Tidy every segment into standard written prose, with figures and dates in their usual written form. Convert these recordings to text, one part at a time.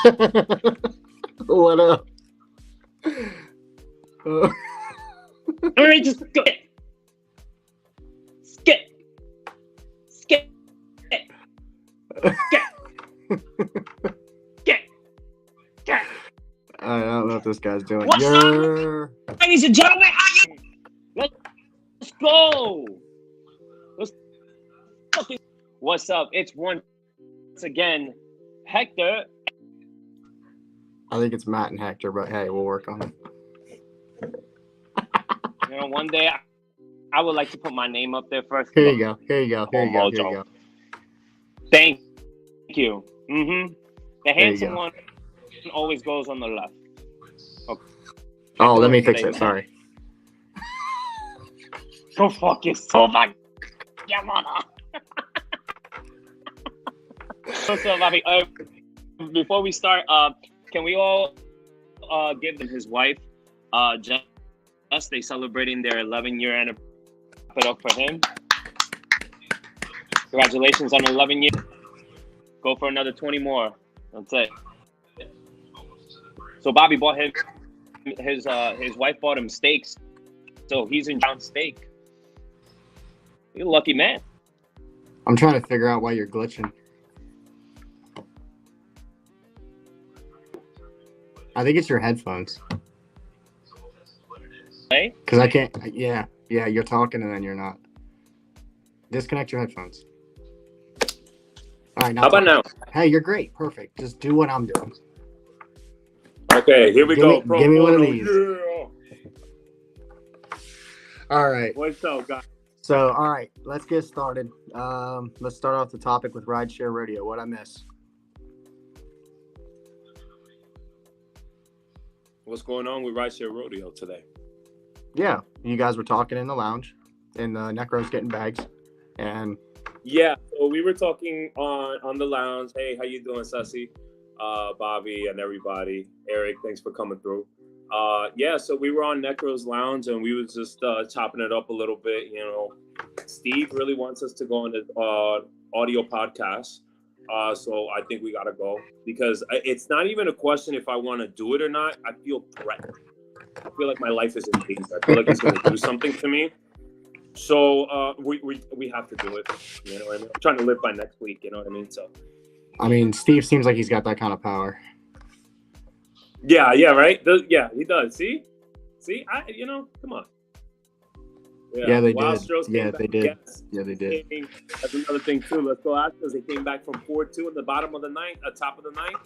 What up? All right, just go. Skip. Skip. Skip. Skip. Skip. I don't know what this guy's doing. What's up, ladies and gentlemen? How you? Let's go. Let's fucking. What's up? It's once again Hector. I think it's Matt and Hector, but hey, we'll work on it. You know, one day I would like to put my name up there first. Here you go. Here you go. Here you go. Here you go. Thank you. The you handsome go. one always goes on the left. Okay. Oh, let me fix it. Sorry. Go fuck yourself. Your mother. What's up, Bobby? Before we start, can we all give them his wife, Jess? They celebrating their 11-year anniversary. Put up for him. Congratulations on 11 years. Go for another 20 more. That's it. So Bobby bought him his wife bought him steaks, so he's enjoying steak. You're a lucky man. I'm trying to figure out why you're glitching. I think it's your headphones. Hey? Because I can't. Yeah, you're talking and then you're not. Disconnect your headphones. All right, How about now? Hey, you're great. Perfect. Just do what I'm doing. Okay, here we go. Give me one of these. Yeah. All right. What's up, guys? So, all right, let's get started. Let's start off the topic with Rideshare Rodeo. What I miss? What's going on with Rideshare Rodeo today? Yeah, you guys were talking in the lounge, and Necro's getting bags, and Yeah, so we were talking on the lounge. Hey, how you doing, Sussy? Bobby and everybody. Eric, thanks for coming through. Yeah, so we were on Necro's lounge and we was just chopping it up a little bit. You know, Steve really wants us to go on the audio podcast. So I think we gotta go because it's not even a question if I want to do it or not. I feel threatened. I feel like my life is in danger. I feel like it's going to do something to me. So we have to do it. You know what I mean? I'm trying to live by next week. You know what I mean? So. I mean, Steve seems like he's got that kind of power. Yeah, right. Yeah, he does. See, come on. Yeah, they Wild did. Strokes Yeah, they did. Yes. Yeah, they did. That's another thing too. Let's go Astros. They came back from 4-2 at the bottom of the ninth, top of the ninth.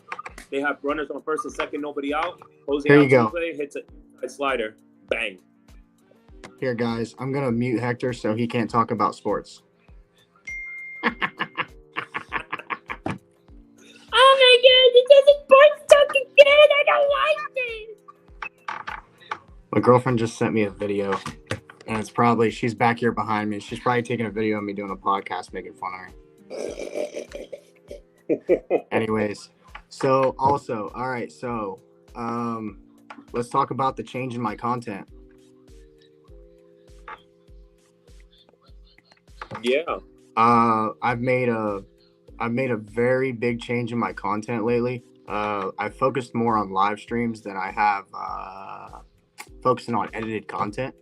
They have runners on first and second, nobody out. Closing Here out you go. Play, hits a slider, bang. Here, guys, I'm gonna mute Hector so he can't talk about sports. Oh my god, it doesn't sports talk again. I don't like this. My girlfriend just sent me a video, and she's back here behind me. She's probably taking a video of me doing a podcast making fun of her. Anyways, so also, all right, so let's talk about the change in my content. Yeah. I've made a very big change in my content lately. I focused more on live streams than I have focusing on edited content.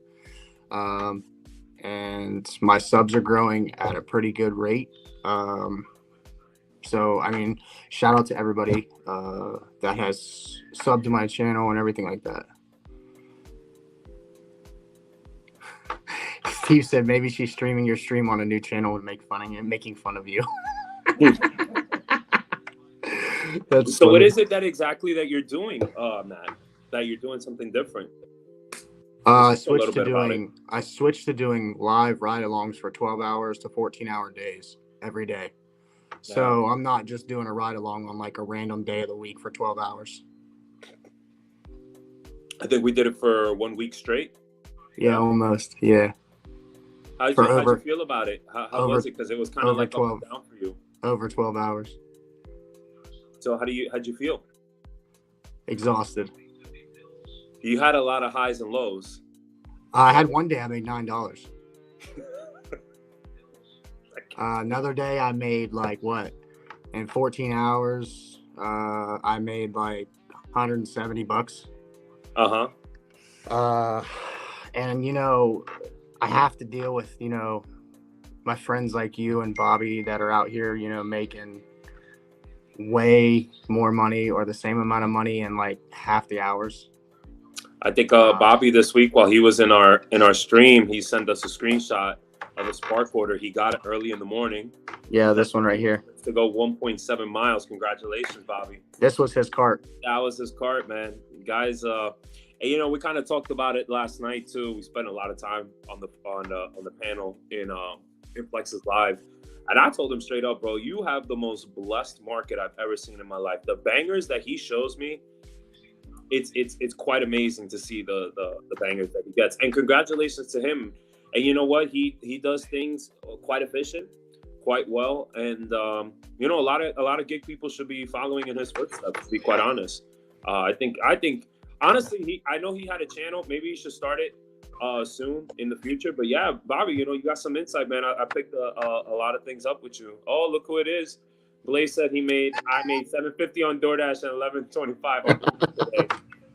And my subs are growing at a pretty good rate. So, I mean, shout out to everybody that has subbed to my channel and everything like that. Steve said maybe she's streaming your stream on a new channel and making fun of you. That's so funny. what is it that exactly that you're doing, Matt? That you're doing something different? I switched to doing live ride-alongs for 12 hours to 14-hour days every day. So I'm not just doing a ride-along on like a random day of the week for 12 hours. I think we did it for 1 week straight. Yeah, almost. Yeah. How'd you feel about it? How was it? Because it was kind of like 12, up and down for you. Over 12 hours. So how'd you feel? Exhausted. You had a lot of highs and lows. I had one day I made $9. Another day I made like what? In 14 hours, I made like $170. And I have to deal with my friends like you and Bobby that are out here making way more money or the same amount of money in like half the hours. I think Bobby this week, while he was in our stream, he sent us a screenshot of a spark order he got early in the morning. Yeah, this one right here. To go 1.7 miles. Congratulations, Bobby. This was his cart. That was his cart, man. Guys, and, we kind of talked about it last night too. We spent a lot of time on the panel in Flex's Live. And I told him straight up, bro, you have the most blessed market I've ever seen in my life. The bangers that he shows me, it's quite amazing to see the bangers that he gets. And congratulations to him. And you know what? He does things quite efficient, quite well. And a lot of gig people should be following in his footsteps, to be quite honest. I think honestly, I know he had a channel. Maybe he should start it soon in the future. But yeah, Bobby, you got some insight, man. I picked a lot of things up with you. Oh, look who it is. Blaze said I made $750 on DoorDash and $11.25 on Uber today.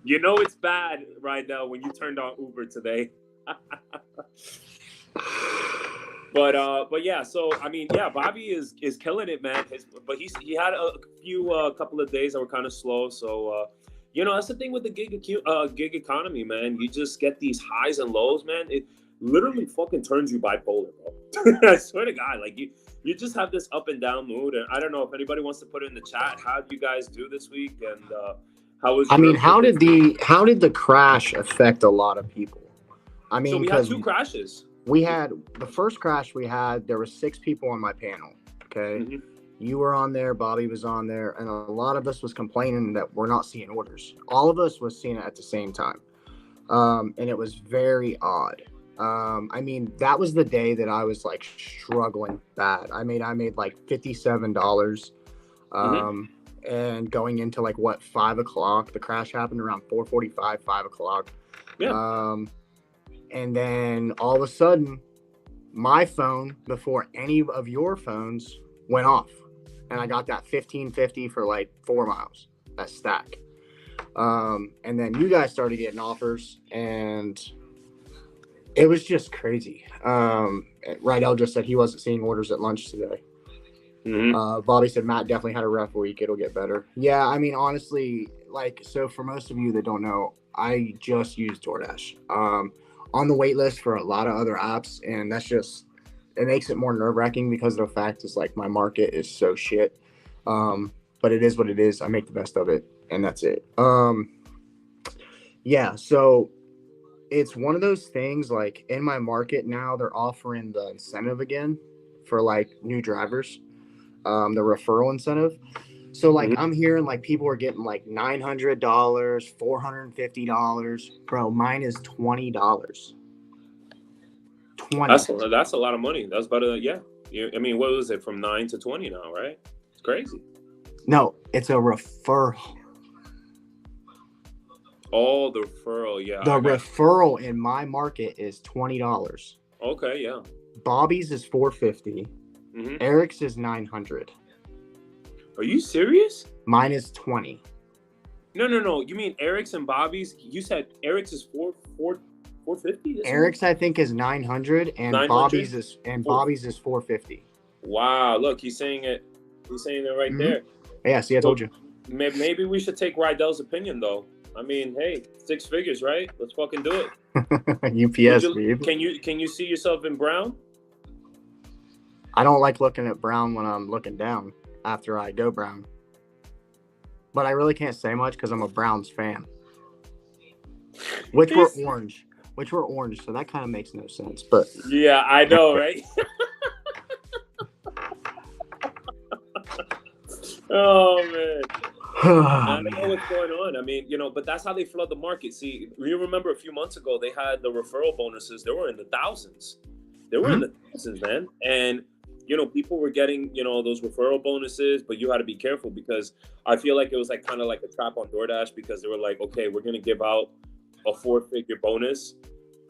You know it's bad right now when you turned on Uber today. But yeah, so I mean, yeah, Bobby is killing it, man. But he had a couple of days that were kind of slow. So that's the thing with the gig economy, man. You just get these highs and lows, man. It literally fucking turns you bipolar, bro. I swear to God, like you just have this up and down mood. And I don't know if anybody wants to put it in the chat. How did you guys do this week? And how did the crash affect a lot of people? I mean, so we had 2 crashes. We had the first crash we had. There were 6 people on my panel. Okay. Mm-hmm. You were on there, Bobby was on there, and a lot of us was complaining that we're not seeing orders. All of us was seeing it at the same time. And it was very odd. I mean, that was the day that I was like struggling bad. I made like $57. And going into like 5 o'clock, the crash happened around 4:45, 5 o'clock. Yeah. And then all of a sudden, my phone, before any of your phones, went off. And I got that $15.50 for like 4 miles, that stack. And then you guys started getting offers, and it was just crazy. Rydell just said he wasn't seeing orders at lunch today. Mm-hmm. Bobby said Matt definitely had a rough week. It'll get better. Yeah, I mean, honestly, so for most of you that don't know, I just use DoorDash. On the wait list for a lot of other apps, and it makes it more nerve-wracking because the fact is like my market is so shit. But it is what it is. I make the best of it, and that's it. Yeah, so it's one of those things, like in my market now, they're offering the incentive again for like new drivers, the referral incentive. So like I'm hearing like people are getting like $900, $450. Bro, mine is $20. 20. That's a lot of money. That's about I mean, what was it, from 9 to 20 now, right? It's crazy. No, it's a referral. Oh, the referral, yeah. The referral in my market is $20. Okay, yeah. Bobby's is $450. Mm-hmm. Eric's is $900. Are you serious? Mine is $20. No. You mean Eric's and Bobby's? You said Eric's is $450? Eric's, I think, is $900, and 900? Bobby's is $450. Wow! Look, he's saying it. He's saying it right there. Yeah. See, I told you. Maybe we should take Rydell's opinion, though. I mean, hey, 6 figures, right? Let's fucking do it. UPS, babe. Can you see yourself in brown? I don't like looking at brown when I'm looking down after I go brown. But I really can't say much because I'm a Browns fan. Which were orange, so that kind of makes no sense. But yeah, I know, right? Oh man. I don't know what's going on. I mean, but that's how they flood the market. See, you remember a few months ago they had the referral bonuses. They were in the thousands. In the thousands, man. And people were getting those referral bonuses, but you had to be careful because I feel like it was like kind of like a trap on DoorDash because they were like, okay, we're gonna give out a 4-figure bonus,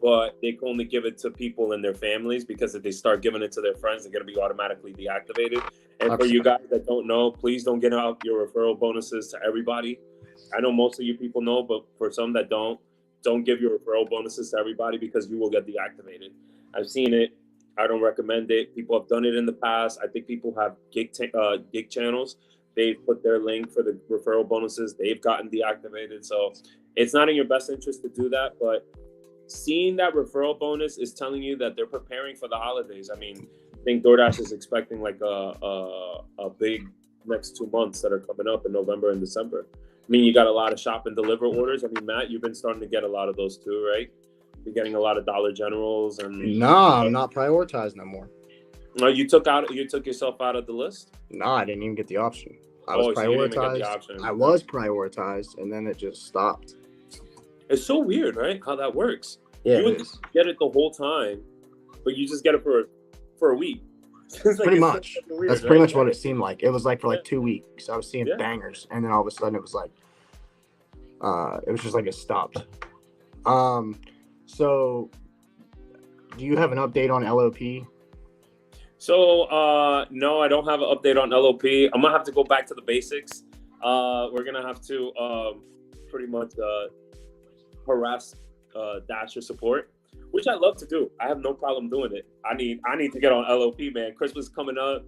but they can only give it to people and their families because if they start giving it to their friends, they're gonna be automatically deactivated. And for you guys that don't know, please don't get out your referral bonuses to everybody. I know most of you people know, but for some that don't give your referral bonuses to everybody because you will get deactivated. I've seen it. I don't recommend it. People have done it in the past. I think people have gig channels. They've put their link for the referral bonuses. They've gotten deactivated. So it's not in your best interest to do that. But seeing that referral bonus is telling you that they're preparing for the holidays. I mean, I think DoorDash is expecting like a big next 2 months that are coming up in November and December. I mean, you got a lot of shop and deliver orders. I mean, Matt, you've been starting to get a lot of those too, right? You're getting a lot of Dollar Generals and. No, I'm not prioritized no more. No, you took yourself out of the list. No, I didn't even get the option. I was so you didn't even get the prioritized. option. I was prioritized, and then it just stopped. It's so weird, right? How that works. Yeah, you would get it the whole time, but you just get it for a week. Pretty much. Weird, that's pretty much what it seemed like. It was like for like 2 weeks. I was seeing bangers, and then all of a sudden it was like, it was just like it stopped. So, do you have an update on LOP? So, no, I don't have an update on LOP. I'm gonna have to go back to the basics. We're gonna have to pretty much harass Dasher support, which I love to do. I have no problem doing it. I need to get on LOP, man. Christmas is coming up.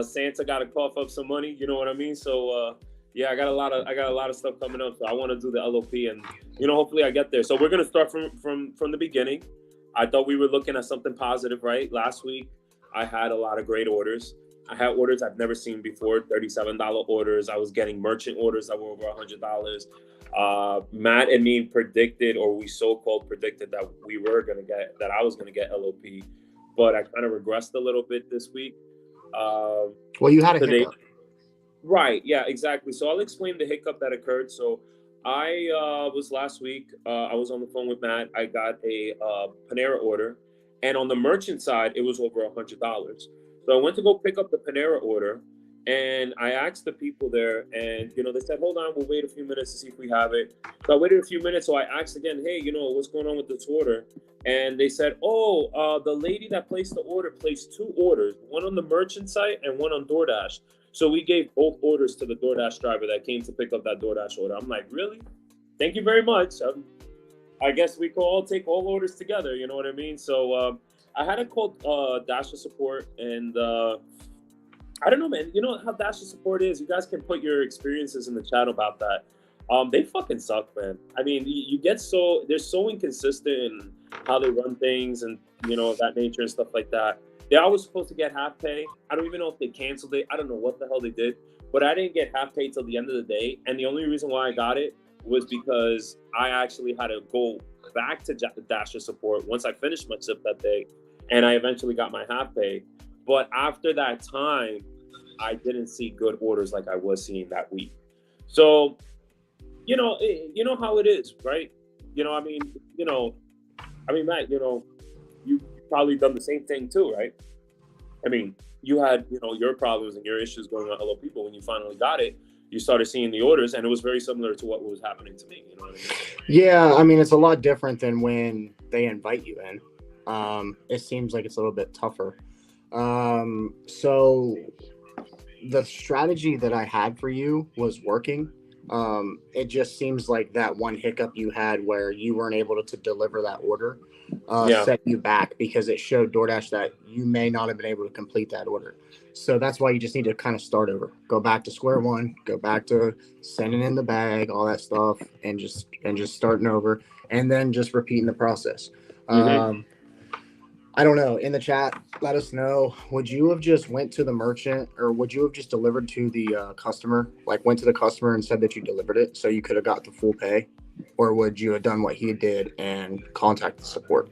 Santa got to cough up some money. You know what I mean? So yeah, I got a lot of stuff coming up. So I want to do the LOP, and hopefully I get there. So we're gonna start from the beginning. I thought we were looking at something positive, right? Last week I had a lot of great orders. I had orders I've never seen before, $37 orders. I was getting merchant orders that were over $100. Matt and me predicted, or we so-called predicted, that I was gonna get LOP, but I kind of regressed a little bit this week. Well, you had a hiccup. Right, yeah, exactly. So I'll explain the hiccup that occurred. So I was last week, I was on the phone with Matt. I got a Panera order, and on the merchant side, it was over $100. So I went to go pick up the Panera order, and I asked the people there, and they said, hold on, we'll wait a few minutes to see if we have it. So I waited a few minutes, so I asked again, hey, what's going on with this order? And they said, the lady that placed the order placed 2 orders, one on the merchant site and one on DoorDash. So we gave both orders to the DoorDash driver that came to pick up that DoorDash order. I'm like, really? Thank you very much. I guess we could all take all orders together, you know what I mean? So I had to call Dasher support, and I don't know, man. You know how Dasher support is? You guys can put your experiences in the chat about that. They fucking suck, man. I mean, they're so inconsistent in how they run things and, that nature and stuff like that. They're always supposed to get half pay. I don't even know if they canceled it. I don't know what the hell they did, but I didn't get half pay till the end of the day. And the only reason why I got it was because I actually had to go back to Dasher support once I finished my shift that day, and I eventually got my half pay. But after that time, I didn't see good orders like I was seeing that week. So, you know how it is, right? Matt, you probably done the same thing too, right? I mean, you had, your problems and your issues going on LOP, but when you finally got it, you started seeing the orders, and it was very similar to what was happening to me. You know what I mean? Yeah, I mean, it's a lot different than when they invite you in. It seems like it's a little bit tougher. So the strategy that I had for you was working. It just seems like that one hiccup you had where you weren't able to deliver that order set you back, because it showed DoorDash that you may not have been able to complete that order. So that's why you just need to kind of start over, go back to square one, go back to sending in the bag, all that stuff, and just starting over, and then just repeating the process. I don't know. In the chat, let us know. Would you have just went to the merchant, or would you have just delivered to the customer? Like went to the customer and said that you delivered it, so you could have got the full pay, or would you have done what he did and contacted support?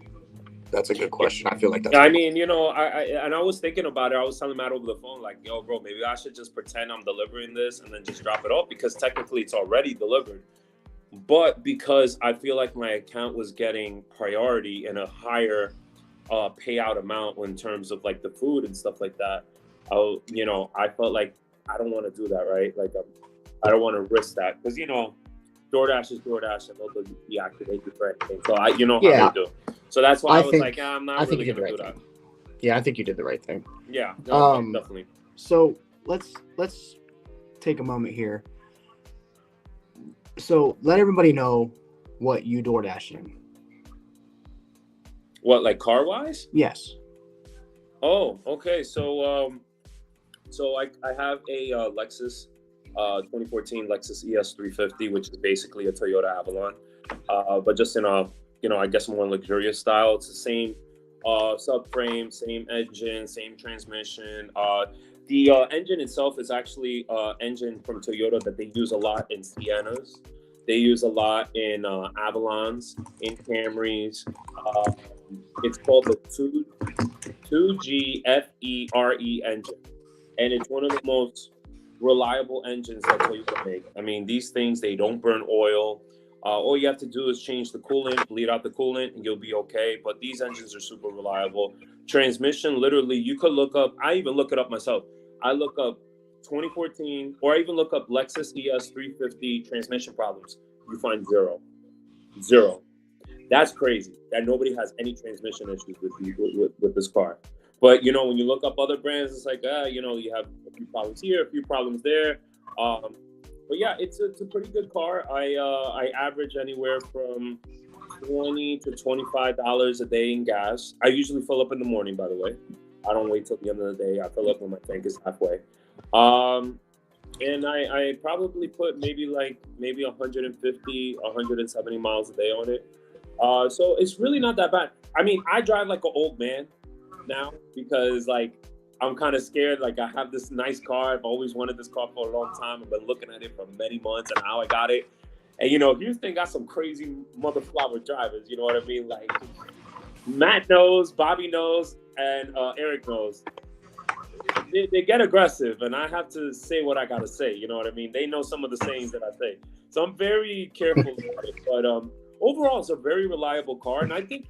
That's a good question. I feel like that's. I mean, I was thinking about it. I was telling Matt over the phone, like, yo, bro, maybe I should just pretend I'm delivering this and then just drop it off, because technically it's already delivered. But because I feel like my account was getting priority and a higher payout amount in terms of like the food and stuff like that, I felt like I don't want to do that, right? Like I don't want to risk that, because DoorDash is DoorDash, and they'll deactivate you for anything. So how they do. So that's why I was I'm not really gonna do that. Yeah, I think you did the right thing. Yeah, definitely. So let's take a moment here. So let everybody know what you DoorDashing. What, like car wise? Yes. Oh, okay. So I have a Lexus 2014 Lexus ES350, which is basically a Toyota Avalon, but just in a, I guess more luxurious style. It's the same subframe, same engine, same transmission. The engine itself is actually engine from Toyota that they use a lot in Siennas. They use a lot in Avalons, in Camrys. It's called the 2GFERE engine, and it's one of the most reliable engines that Toyota make. I mean, these things, they don't burn oil. All you have to do is change the coolant, bleed out the coolant, and you'll be okay. But these engines are super reliable. Transmission, literally, you could look up, I even look it up myself. I look up 2014, or I even look up Lexus ES350 transmission problems. You find zero. Zero. That's crazy that nobody has any transmission issues with this car. But, when you look up other brands, it's like, you have a few problems here, a few problems there. But yeah, it's a pretty good car. I average anywhere from $20 to $25 a day in gas. I usually fill up in the morning, by the way. I don't wait till the end of the day. I fill up when my tank is halfway. And I probably put maybe 150, 170 miles a day on it. So it's really not that bad. I mean, I drive like an old man now because I'm kind of scared. Like, I have this nice car. I've always wanted this car for a long time. I've been looking at it for many months, and now I got it. And Houston got some crazy mother flower drivers. You know what I mean? Like, Matt knows, Bobby knows, and Eric knows. They get aggressive, and I have to say what I gotta say. You know what I mean? They know some of the sayings that I say, so I'm very careful about it. But overall, it's a very reliable car, and I think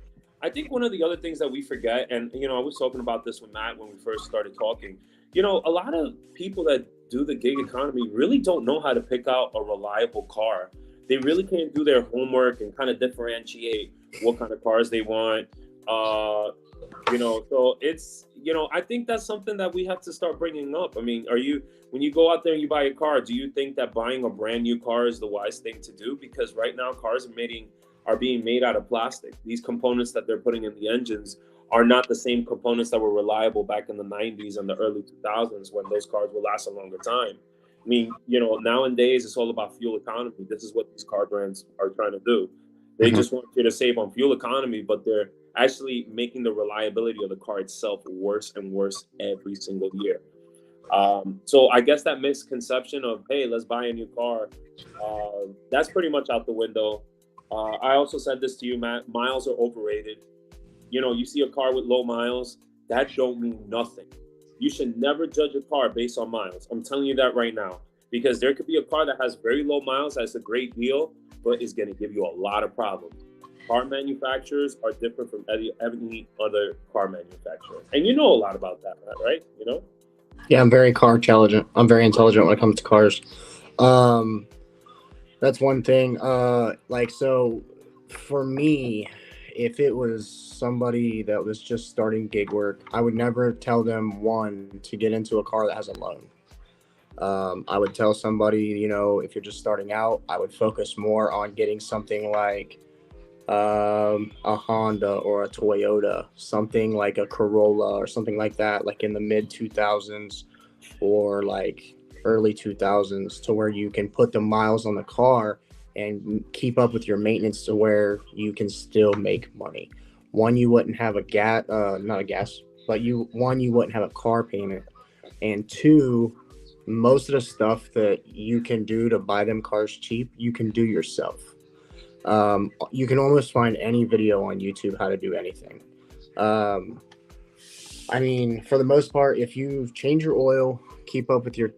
one of the other things that we forget, and I was talking about this with Matt when we first started talking. A lot of people that do the gig economy really don't know how to pick out a reliable car. They really can't do their homework and kind of differentiate what kind of cars they want. So it's, I think that's something that we have to start bringing up. I mean, when you go out there and you buy a car, do you think that buying a brand new car is the wise thing to do? Because right now cars are being made out of plastic. These components that they're putting in the engines are not the same components that were reliable back in the 90s and the early 2000s when those cars will last a longer time. I mean, nowadays it's all about fuel economy. This is what these car brands are trying to do. They just want you to save on fuel economy, but they're actually making the reliability of the car itself worse and worse every single year. So I guess that misconception of, hey, let's buy a new car, that's pretty much out the window. I also said this to you, Matt, miles are overrated. You see a car with low miles, that don't mean nothing. You should never judge a car based on miles. I'm telling you that right now, because there could be a car that has very low miles, that's a great deal, but is going to give you a lot of problems. Car manufacturers are different from any other car manufacturer. And you know a lot about that, Matt, right? Yeah, I'm very car intelligent. I'm very intelligent when it comes to cars. That's one thing. So for me, if it was somebody that was just starting gig work, I would never tell them, one, to get into a car that has a loan. I would tell somebody, if you're just starting out, I would focus more on getting something like a Honda or a Toyota, something like a Corolla or something like that, like in the mid 2000s or like early 2000s, to where you can put the miles on the car and keep up with your maintenance to where you can still make money. One, you wouldn't have you wouldn't have a car payment. And two, most of the stuff that you can do to buy them cars cheap, you can do yourself. You can almost find any video on YouTube how to do anything. I mean, for the most part, if you change your oil, keep up with your,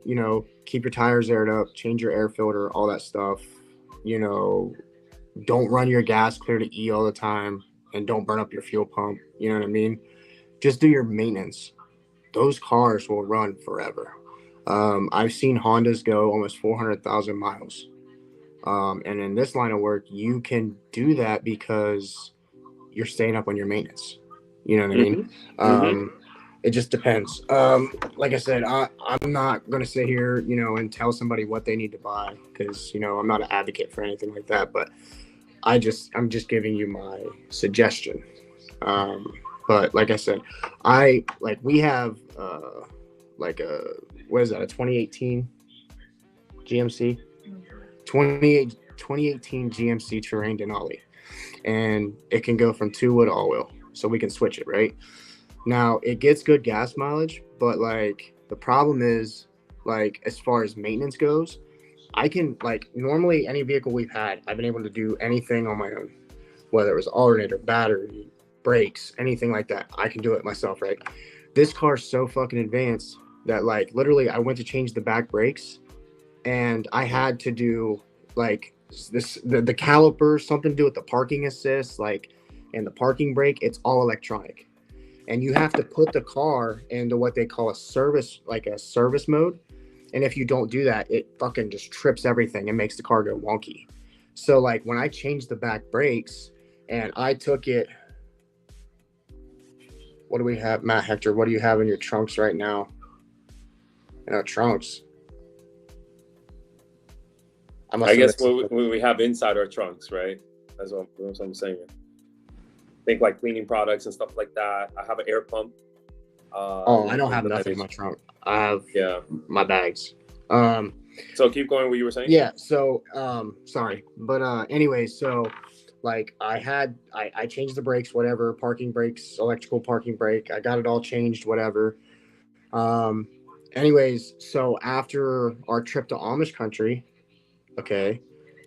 keep your tires aired up, change your air filter, all that stuff, don't run your gas clear to E all the time, and don't burn up your fuel pump. You know what I mean? Just do your maintenance. Those cars will run forever. I've seen Hondas go almost 400,000 miles. And in this line of work, you can do that because you're staying up on your maintenance. You know what I mean? It just depends. Like I said, I'm not gonna sit here, and tell somebody what they need to buy because I'm not an advocate for anything like that. But I'm just giving you my suggestion. Um, but like I said, we have like a what is that, a 2018 GMC 2018 GMC Terrain Denali, and it can go from 2 wood to all wheel, so we can switch it right. Now it gets good gas mileage, but like the problem is, like as far as maintenance goes, I can like normally any vehicle we've had, I've been able to do anything on my own, whether it was alternator, battery, brakes, anything like that. I can do it myself, right? This car's so fucking advanced that like literally I went to change the back brakes and I had to do like the caliper, something to do with the parking assist, like and the parking brake, it's all electronic. And you have to put the car into what they call a service mode. And if you don't do that, it fucking just trips everything and makes the car go wonky. So like when I changed the back brakes and I took it, what do we have, Matt, Hector? What do you have in your trunks right now? In our trunks. I guess what we have inside our trunks, right? That's what I'm saying. Think like cleaning products and stuff like that. I have an air pump. I don't have nothing in my trunk. I have my bags. So keep going. What you were saying? Yeah. So sorry, but anyways, so like I changed the brakes, whatever, parking brakes, electrical parking brake. I got it all changed, whatever. Anyways, so after our trip to Amish country, okay,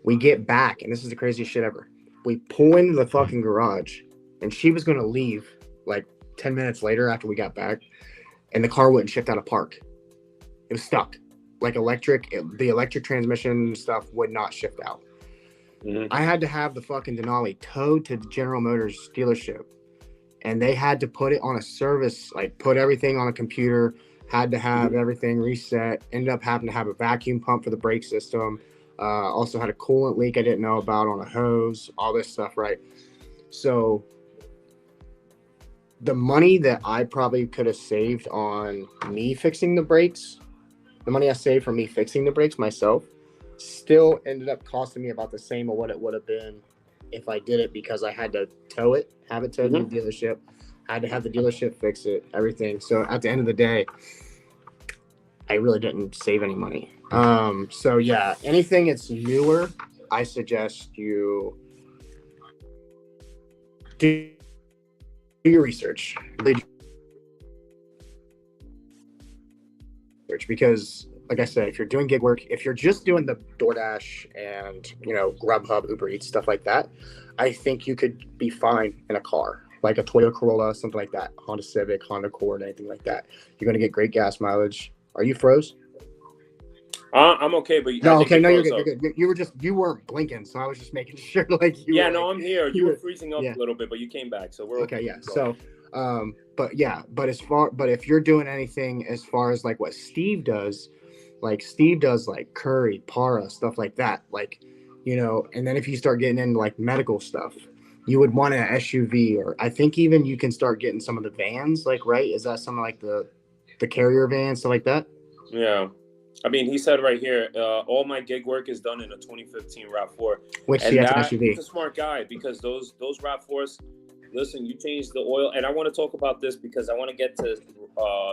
we get back, and this is the craziest shit ever. We pull into the fucking garage, and she was gonna leave like 10 minutes later after we got back, and the car wouldn't shift out of park. It was stuck. Like the electric transmission stuff would not shift out. Mm-hmm. I had to have the fucking Denali towed to the General Motors dealership, and they had to put it on a service, like put everything on a computer, had to have everything reset, ended up having to have a vacuum pump for the brake system, also had a coolant leak I didn't know about on a hose, all this stuff, right? So the money that I probably could have saved on me fixing the brakes, the money I saved from me fixing the brakes myself, still ended up costing me about the same of what it would have been if I did it, because I had to tow it, have it towed to the dealership, had to have the dealership fix it, everything. So at the end of the day, I really didn't save any money. So yeah, anything that's newer, I suggest you do your research. Because like I said, if you're doing gig work, if you're just doing the DoorDash and Grubhub, Uber Eats, stuff like that, I think you could be fine in a car like a Toyota Corolla, something like that, Honda Civic, Honda Accord, anything like that. You're going to get great gas mileage. Are you froze? I'm okay, but no, okay, no, you're good. You're good. You weren't blinking, so I was just making sure, like you. Yeah, were, no, like, I'm here. You were freezing up a little bit, but you came back, so we're okay. Yeah, so, but if you're doing anything as far as like what Steve does, like curry, para, stuff like that, like, and then if you start getting into like medical stuff, you would want an SUV, or I think even you can start getting some of the vans, like, right? Is that something like the carrier van, stuff like that? Yeah. I mean, he said right here, all my gig work is done in a 2015 RAV4. Which that's an SUV. He's a smart guy, because those RAV4s, listen, you change the oil. And I want to talk about this because I want to get to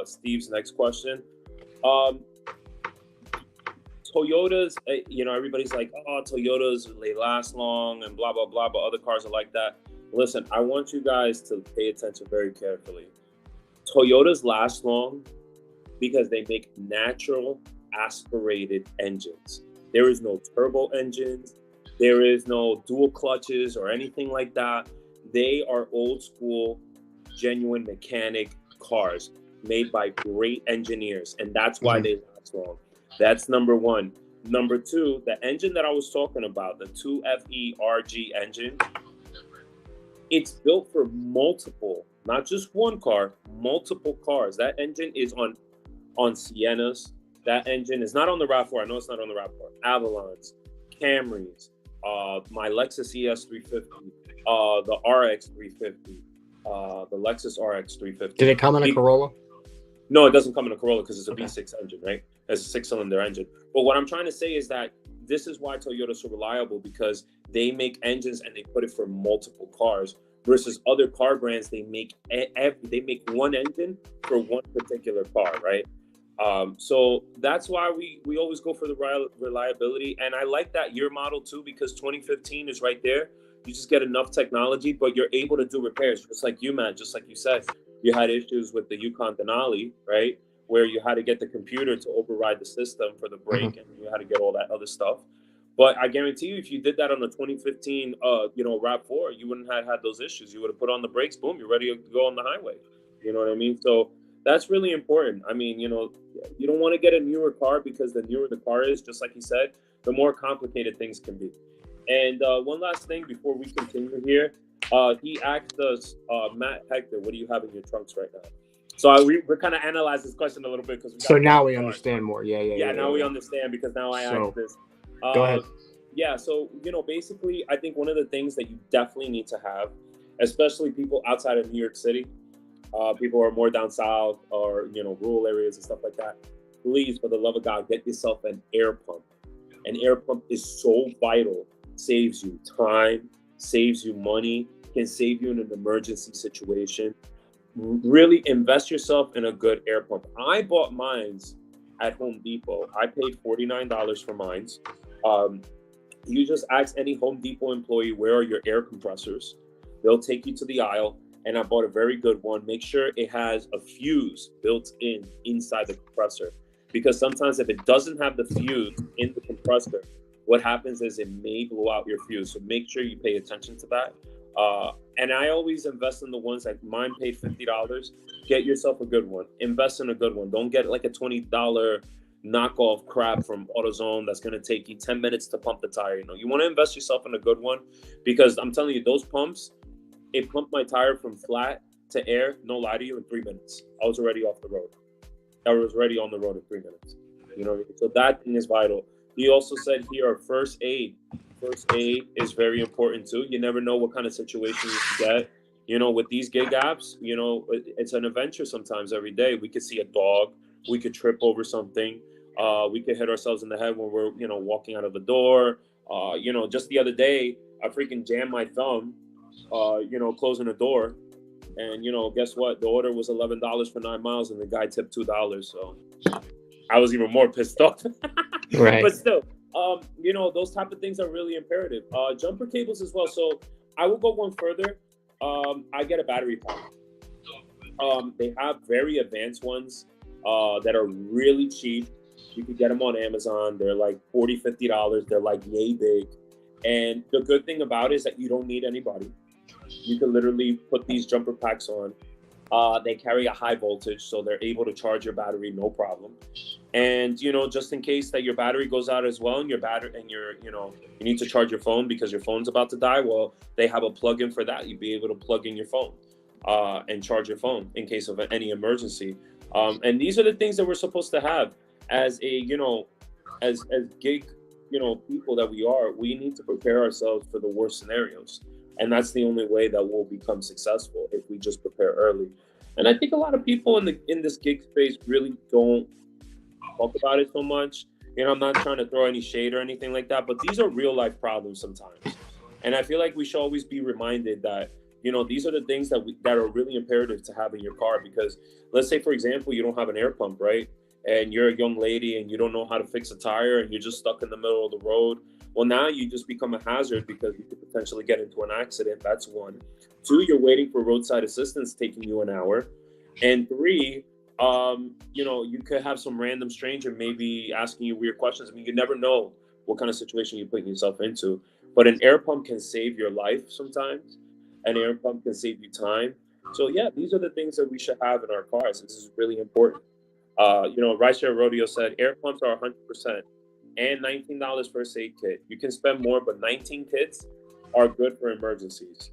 Steve's next question. Toyotas, everybody's like, oh, Toyotas, they last long and blah, blah, blah, but other cars are like that. Listen, I want you guys to pay attention very carefully. Toyotas last long because they make natural aspirated engines. There is no turbo engines. There is no dual clutches or anything like that. They are old school, genuine mechanic cars made by great engineers. And that's why they last long. That's number one. Number two, the engine that I was talking about, the 2FE RG engine, it's built for multiple, not just one car, multiple cars. That engine is on Siennas. That engine is not on the RAV4. I know it's not on the RAV4. Avalons, Camrys, my Lexus ES350, the RX350, the Lexus RX350. Did it come in a Corolla? No, it doesn't come in a Corolla because it's a V6 engine, right? It's a 6-cylinder engine. But what I'm trying to say is that this is why Toyota's so reliable, because they make engines and they put it for multiple cars. Versus other car brands, they make one engine for one particular car, right? So that's why we always go for the reliability. And I like that year model too, because 2015 is right there. You just get enough technology, but you're able to do repairs, just like you, man. Just like you said, you had issues with the Yukon Denali, right? Where you had to get the computer to override the system for the brake, and you had to get all that other stuff. But I guarantee you, if you did that on the 2015, RAV4, you wouldn't have had those issues. You would have put on the brakes, boom, you're ready to go on the highway. You know what I mean? So that's really important. I mean, you don't want to get a newer car, because the newer the car is, just like he said, the more complicated things can be. And one last thing before we continue here, he asked us, Matt, Hector, what do you have in your trunks right now? So we're kind of analyze this question a little bit, because now we understand more. Yeah. Now we understand, because now I asked this. Go ahead. Yeah, so basically, I think one of the things that you definitely need to have, especially people outside of New York City, people who are more down south or rural areas and stuff like that, please, for the love of God, get yourself an air pump. An air pump is so vital. Saves you time, saves you money, can save you in an emergency situation. Really invest yourself in a good air pump. I bought mines at Home Depot. I paid $49 for mines. You just ask any Home Depot employee, where are your air compressors? They'll take you to the aisle, and I bought a very good one. Make sure it has a fuse built inside the compressor, because sometimes if it doesn't have the fuse in the compressor, what happens is it may blow out your fuse. So make sure you pay attention to that. And I always invest in the ones like mine paid $50. Get yourself a good one. Invest in a good one. Don't get like a $20 knockoff crap from AutoZone that's going to take you 10 minutes to pump the tire. You want to invest yourself in a good one, because I'm telling you, those pumps, it pumped my tire from flat to air, no lie to you, in 3 minutes. I was already off the road. I was already on the road in 3 minutes. So that thing is vital. He also said here, first aid. First aid is very important too. You never know what kind of situation you can get. With these gig apps, it's an adventure sometimes every day. We could see a dog. We could trip over something. We could hit ourselves in the head when we're, walking out of the door. Just the other day, I freaking jammed my thumb, closing the door. And, guess what? The order was $11 for 9 miles, and the guy tipped $2. So I was even more pissed off. Right. But still, those type of things are really imperative. Jumper cables as well. So I will go one further. I get a battery pack. They have very advanced ones that are really cheap. You can get them on Amazon. They're like $40, $50. They're like yay big. And the good thing about it is that you don't need anybody. You can literally put these jumper packs on. They carry a high voltage, so they're able to charge your battery no problem. And just in case that your battery goes out as well, and you need to charge your phone because your phone's about to die, well, they have a plug-in for that. You'd be able to plug in your phone and charge your phone in case of any emergency. And these are the things that we're supposed to have as a as gig people that we are. We need to prepare ourselves for the worst scenarios. And that's the only way that we'll become successful, if we just prepare early. And I think a lot of people in this gig space really don't talk about it so much. I'm not trying to throw any shade or anything like that, but these are real life problems sometimes. And I feel like we should always be reminded that, these are the things that are really imperative to have in your car. Because let's say, for example, you don't have an air pump, right? And you're a young lady and you don't know how to fix a tire and you're just stuck in the middle of the road. Well, now you just become a hazard because you could potentially get into an accident. That's one. Two, you're waiting for roadside assistance taking you an hour. And three, you could have some random stranger maybe asking you weird questions. I mean, you never know what kind of situation you're putting yourself into. But an air pump can save your life sometimes. An air pump can save you time. So, yeah, these are the things that we should have in our cars. This is really important. Rideshare Rodeo said air pumps are 100%. And $19 first aid kit. You can spend more, but 19 kits are good for emergencies,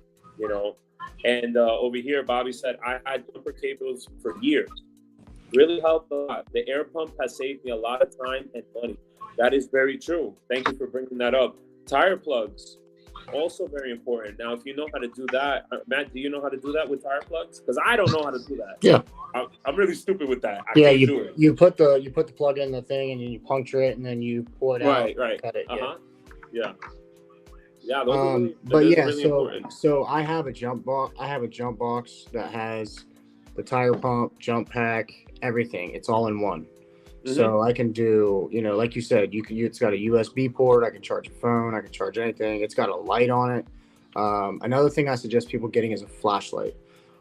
And over here, Bobby said, I had jumper cables for years. Really helped a lot. The air pump has saved me a lot of time and money. That is very true. Thank you for bringing that up. Tire plugs, also very important. Now, if you know how to do that, Matt, do you know how to do that with tire plugs? Because I don't know how to do that. Yeah, I'm really stupid with that. I Yeah, can't do it. you put the plug in the thing and you puncture it and then you pull it out. Right. Cut it. Yeah. Those are really, but yeah, really important. so I have a jump box. I have a jump box that has the tire pump, jump pack, everything. It's all in one. So I can do, like you said, it's got a USB port. I can charge a phone. I can charge anything. It's got a light on it. Another thing I suggest people getting is a flashlight,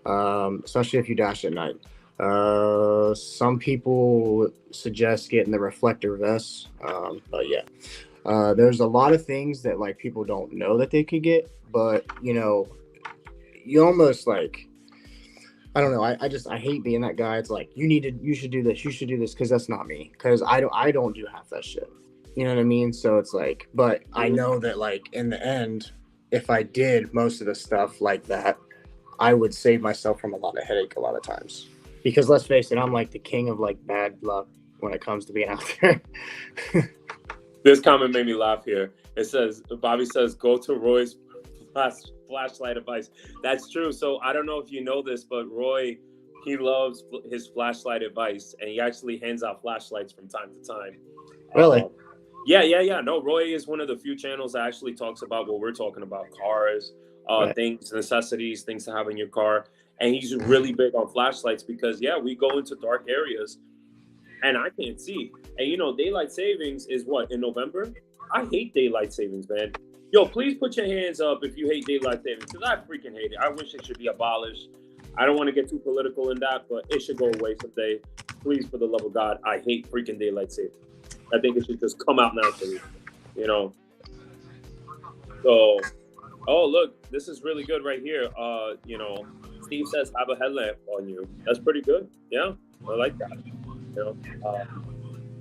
especially if you dash at night. Some people suggest getting the reflector vest. But yeah, there's a lot of things that like people don't know that they could get, but you almost like, I don't know. I hate being that guy. It's like, you should do this. You should do this. Cause that's not me. Cause I don't do half that shit. You know what I mean? So it's like, but I know that like in the end, if I did most of the stuff like that, I would save myself from a lot of headache a lot of times. Because let's face it, I'm like the king of like bad luck when it comes to being out there. This comment made me laugh here. It says, Bobby says, go to Roy's flashlight advice. That's true. So I don't know if you know this, but Roy, he loves his flashlight advice, and he actually hands out flashlights from time to time. Really? Yeah. No, Roy is one of the few channels that actually talks about what we're talking about: cars, Right. things, necessities, things to have in your car. And he's really big on flashlights because we go into dark areas and I can't see. And daylight savings is what, in November? I hate daylight savings, man. Yo, please put your hands up if you hate daylight savings, because I freaking hate it. I wish it should be abolished. I don't want to get too political in that, but it should go away someday. Please, for the love of God, I hate freaking daylight savings. I think it should just come out naturally, So, oh, look, this is really good right here. Steve says, have a headlamp on you. That's pretty good. Yeah, I like that.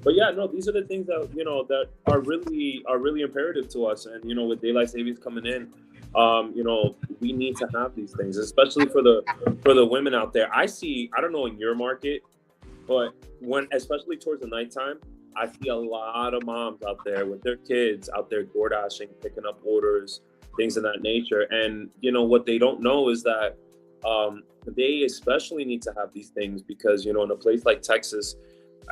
But yeah, no, these are the things that that are really imperative to us. And with daylight savings coming in, we need to have these things, especially for the women out there. I don't know in your market, but especially towards the nighttime, I see a lot of moms out there with their kids out there door dashing, picking up orders, things of that nature. And what they don't know is that they especially need to have these things because in a place like Texas,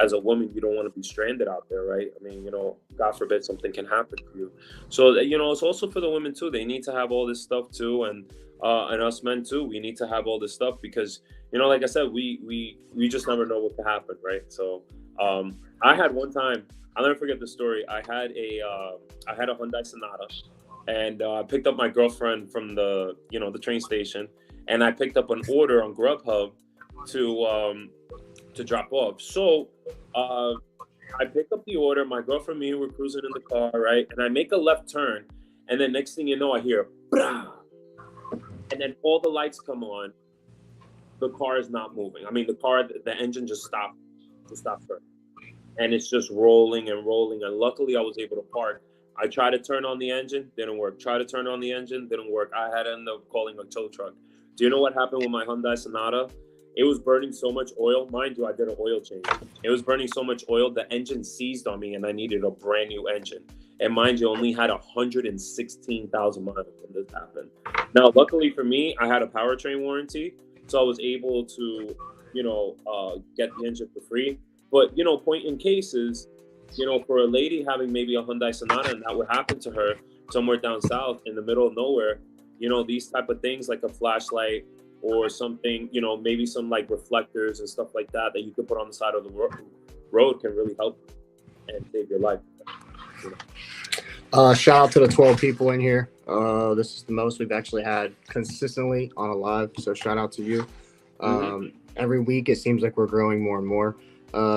as a woman, you don't want to be stranded out there, right? I mean, God forbid something can happen to you. So, it's also for the women too. They need to have all this stuff too, and us men too. We need to have all this stuff because, like I said, we just never know what could happen, right? So, I had one time, I'll never forget the story. I had a Hyundai Sonata, and I picked up my girlfriend from the train station, and I picked up an order on Grubhub to drop off. So I picked up the order. My girlfriend and me were cruising in the car, right? And I make a left turn, and then next thing you know, I hear brah! And then all the lights come on. The car is not moving. I mean, the engine just stopped turning, and it's just rolling and rolling. And luckily, I was able to park. I tried to turn on the engine, didn't work. Tried to turn on the engine, didn't work. I had to end up calling a tow truck. Do you know what happened with my Hyundai Sonata? It was burning so much oil. Mind you, I did an oil change. It was burning so much oil, the engine seized on me, and I needed a brand new engine. And mind you, only had 116,000 miles when this happened. Now, luckily for me, I had a powertrain warranty, so I was able to, get the engine for free. But, point in cases, for a lady having maybe a Hyundai Sonata and that would happen to her somewhere down south in the middle of nowhere, these type of things like a flashlight or something, maybe some like reflectors and stuff like that you could put on the side of the road can really help and save your life. Shout out to the 12 people in here. This is the most we've actually had consistently on a live, so shout out to you. Every week it seems like we're growing more and more.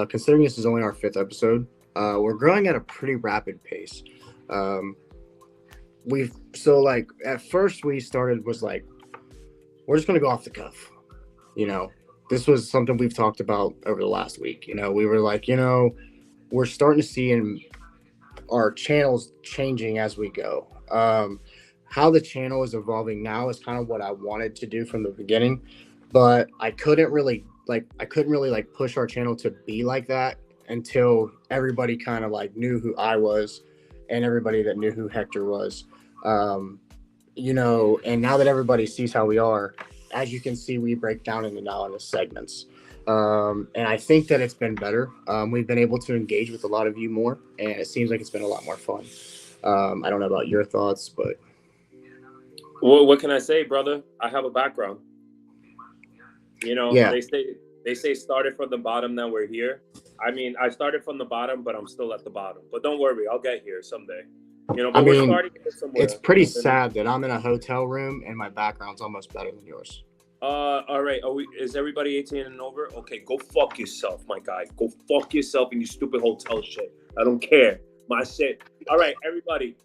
Considering this is only our 5th episode, we're growing at a pretty rapid pace. At first we started was like, we're just going to go off the cuff. This was something we've talked about over the last week. We were like, we're starting to see in our channels changing as we go. How the channel is evolving now is kind of what I wanted to do from the beginning, but I couldn't really push our channel to be like that until everybody kind of like knew who I was and everybody that knew who Hector was. And now that everybody sees how we are, as you can see, we break down into segments. And I think that it's been better. We've been able to engage with a lot of you more, and it seems like it's been a lot more fun. I don't know about your thoughts, but what can I say, brother? I have a background. You know, yeah, they say started from the bottom, now we're here. I mean, I started from the bottom, but I'm still at the bottom. But don't worry, I'll get here someday. You know, I but we're mean, starting here somewhere. it's pretty sad that I'm in a hotel room and my background's almost better than yours. All right. Is everybody 18 and over? Okay, go fuck yourself, my guy. Go fuck yourself in your stupid hotel shit. I don't care. My shit. All right, everybody,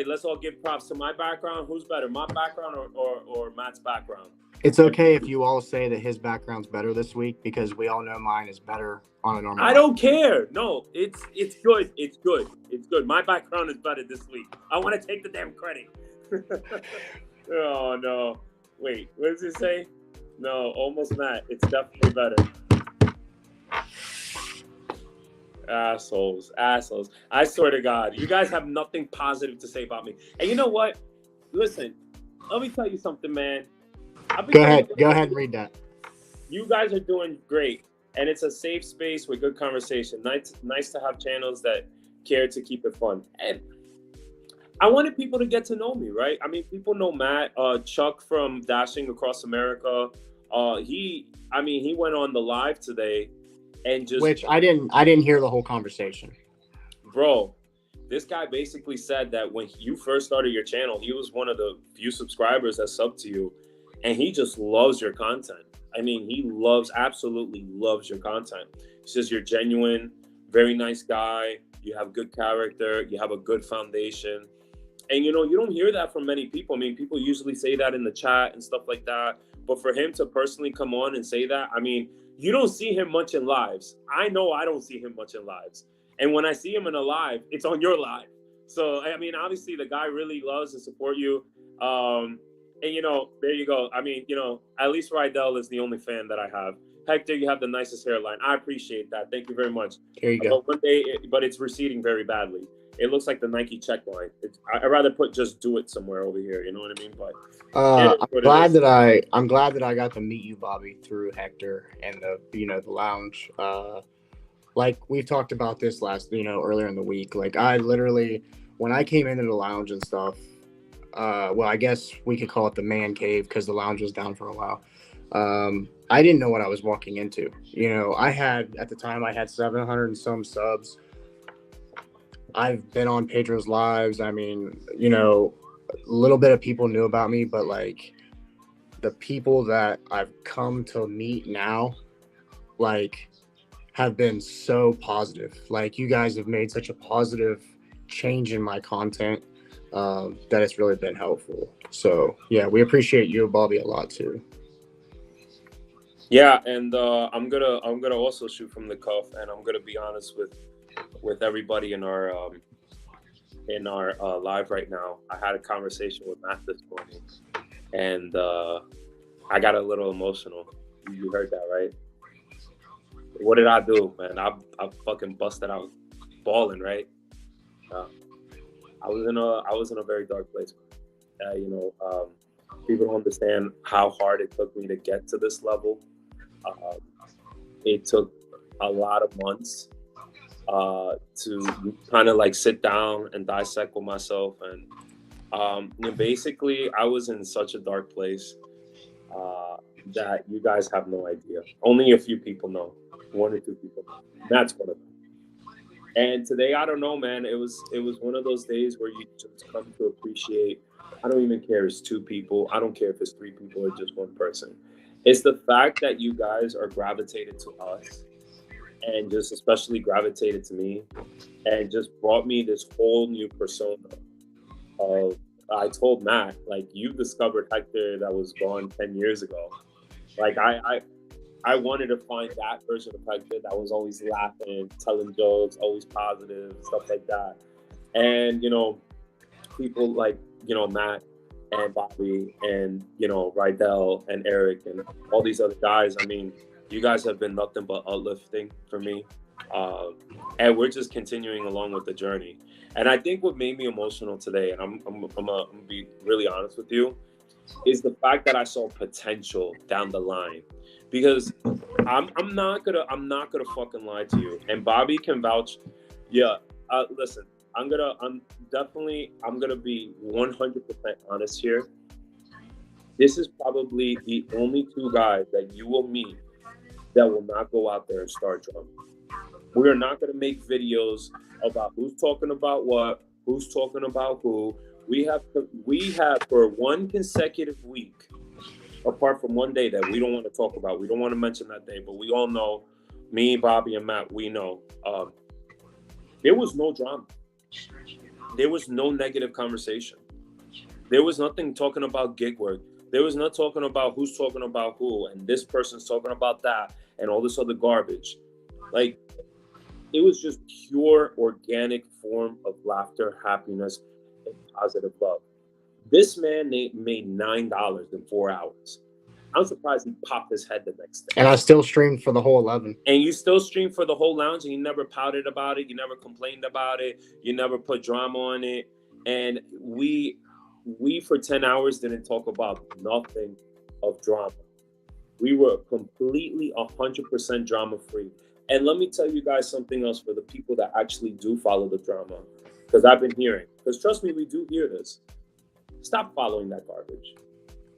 let's all give props to my background. Who's better, my background or Matt's background? It's okay if you all say that his background's better this week because we all know mine is better on a normal. I don't care. No, it's good. It's good. It's good. My background is better this week. I want to take the damn credit. Oh no. Wait, what does it say? No, almost not. It's definitely better. Assholes. I swear to God, you guys have nothing positive to say about me. And you know what? Listen, let me tell you something, man. Go ahead and read that. You guys are doing great. And it's a safe space with good conversation. Nice to have channels that care to keep it fun. And I wanted people to get to know me, right? I mean, people know Matt, Chuck from Dashing Across America. He went on the live today and just, which I didn't hear the whole conversation. Bro, this guy basically said that when you first started your channel, he was one of the few subscribers that subbed to you, and he just loves your content. I mean, he absolutely loves your content. He says you're genuine, very nice guy. You have good character. You have a good foundation. And, you know, you don't hear that from many people. I mean, people usually say that in the chat and stuff like that. But for him to personally come on and say that, I mean, you don't see him much in lives. I know I don't see him much in lives. And when I see him in a live, it's on your live. So, I mean, obviously, the guy really loves and support you. And, you know, there you go. I mean, you know, at least Rydell is the only fan that I have. Hector, you have the nicest hairline. I appreciate that. Thank you very much. Here you go. But it's receding very badly. It looks like the Nike check line. I'd rather just do it somewhere over here. You know what I mean? But I'm glad that I got to meet you, Bobby, through Hector and the lounge. Like we've talked about this earlier in the week. Like I literally, when I came into the lounge and stuff, well, I guess we could call it the man cave because the lounge was down for a while. I didn't know what I was walking into. You know, at the time I had 700 and some subs. I've been on Pedro's lives. I mean, you know, a little bit of people knew about me, but like the people that I've come to meet now, like, have been so positive. Like, you guys have made such a positive change in my content that it's really been helpful. So yeah, we appreciate you, Bobby, a lot too. Yeah, and I'm gonna also shoot from the cuff, and I'm gonna be honest with everybody in our live right now. I had a conversation with Matt this morning, and I got a little emotional. You heard that, right? What did I do, man? I fucking busted out balling, right? I was in a very dark place. People don't understand how hard it took me to get to this level. It took a lot of months to kind of like sit down and dissect with myself. And basically, I was in such a dark place that you guys have no idea. Only a few people know. 1 or 2 people know. That's one of them. And today, I don't know, man. It was one of those days where you just come to appreciate. I don't even care if it's 2 people. I don't care if it's 3 people or just 1 person. It's the fact that you guys are gravitated to us, and just especially gravitated to me, and just brought me this whole new persona of. I told Matt, like, you discovered Hector that was gone 10 years ago. Like, I wanted to find that version of Hector that was always laughing, telling jokes, always positive, stuff like that. And, you know, people like, you know, Matt and Bobby and, you know, Rydell and Eric and all these other guys. I mean, you guys have been nothing but uplifting for me. And we're just continuing along with the journey. And I think what made me emotional today, and I'm gonna be really honest with you, is the fact that I saw potential down the line. because I'm not gonna fucking lie to you, and Bobby can vouch. Yeah, listen, I'm gonna be 100% honest here. This is probably the only two guys that you will meet that will not go out there and start drama. We are not going to make videos about who's talking about what, who's talking about who. We have for one consecutive week, apart from one day that we don't want to talk about. We don't want to mention that day, but we all know, me, Bobby, and Matt, we know. There was no drama. There was no negative conversation. There was nothing talking about gig work. There was not talking about who's talking about who, and this person's talking about that, and all this other garbage. Like, it was just pure organic form of laughter, happiness, and positive love. This man made $9 in 4 hours. I'm surprised he popped his head the next day. And I still streamed for the whole 11. And you still streamed for the whole lounge, and you never pouted about it. You never complained about it. You never put drama on it. And we for 10 hours didn't talk about nothing of drama. We were completely 100% drama free. And let me tell you guys something else for the people that actually do follow the drama, because I've been hearing, because trust me, we do hear this. Stop following that garbage.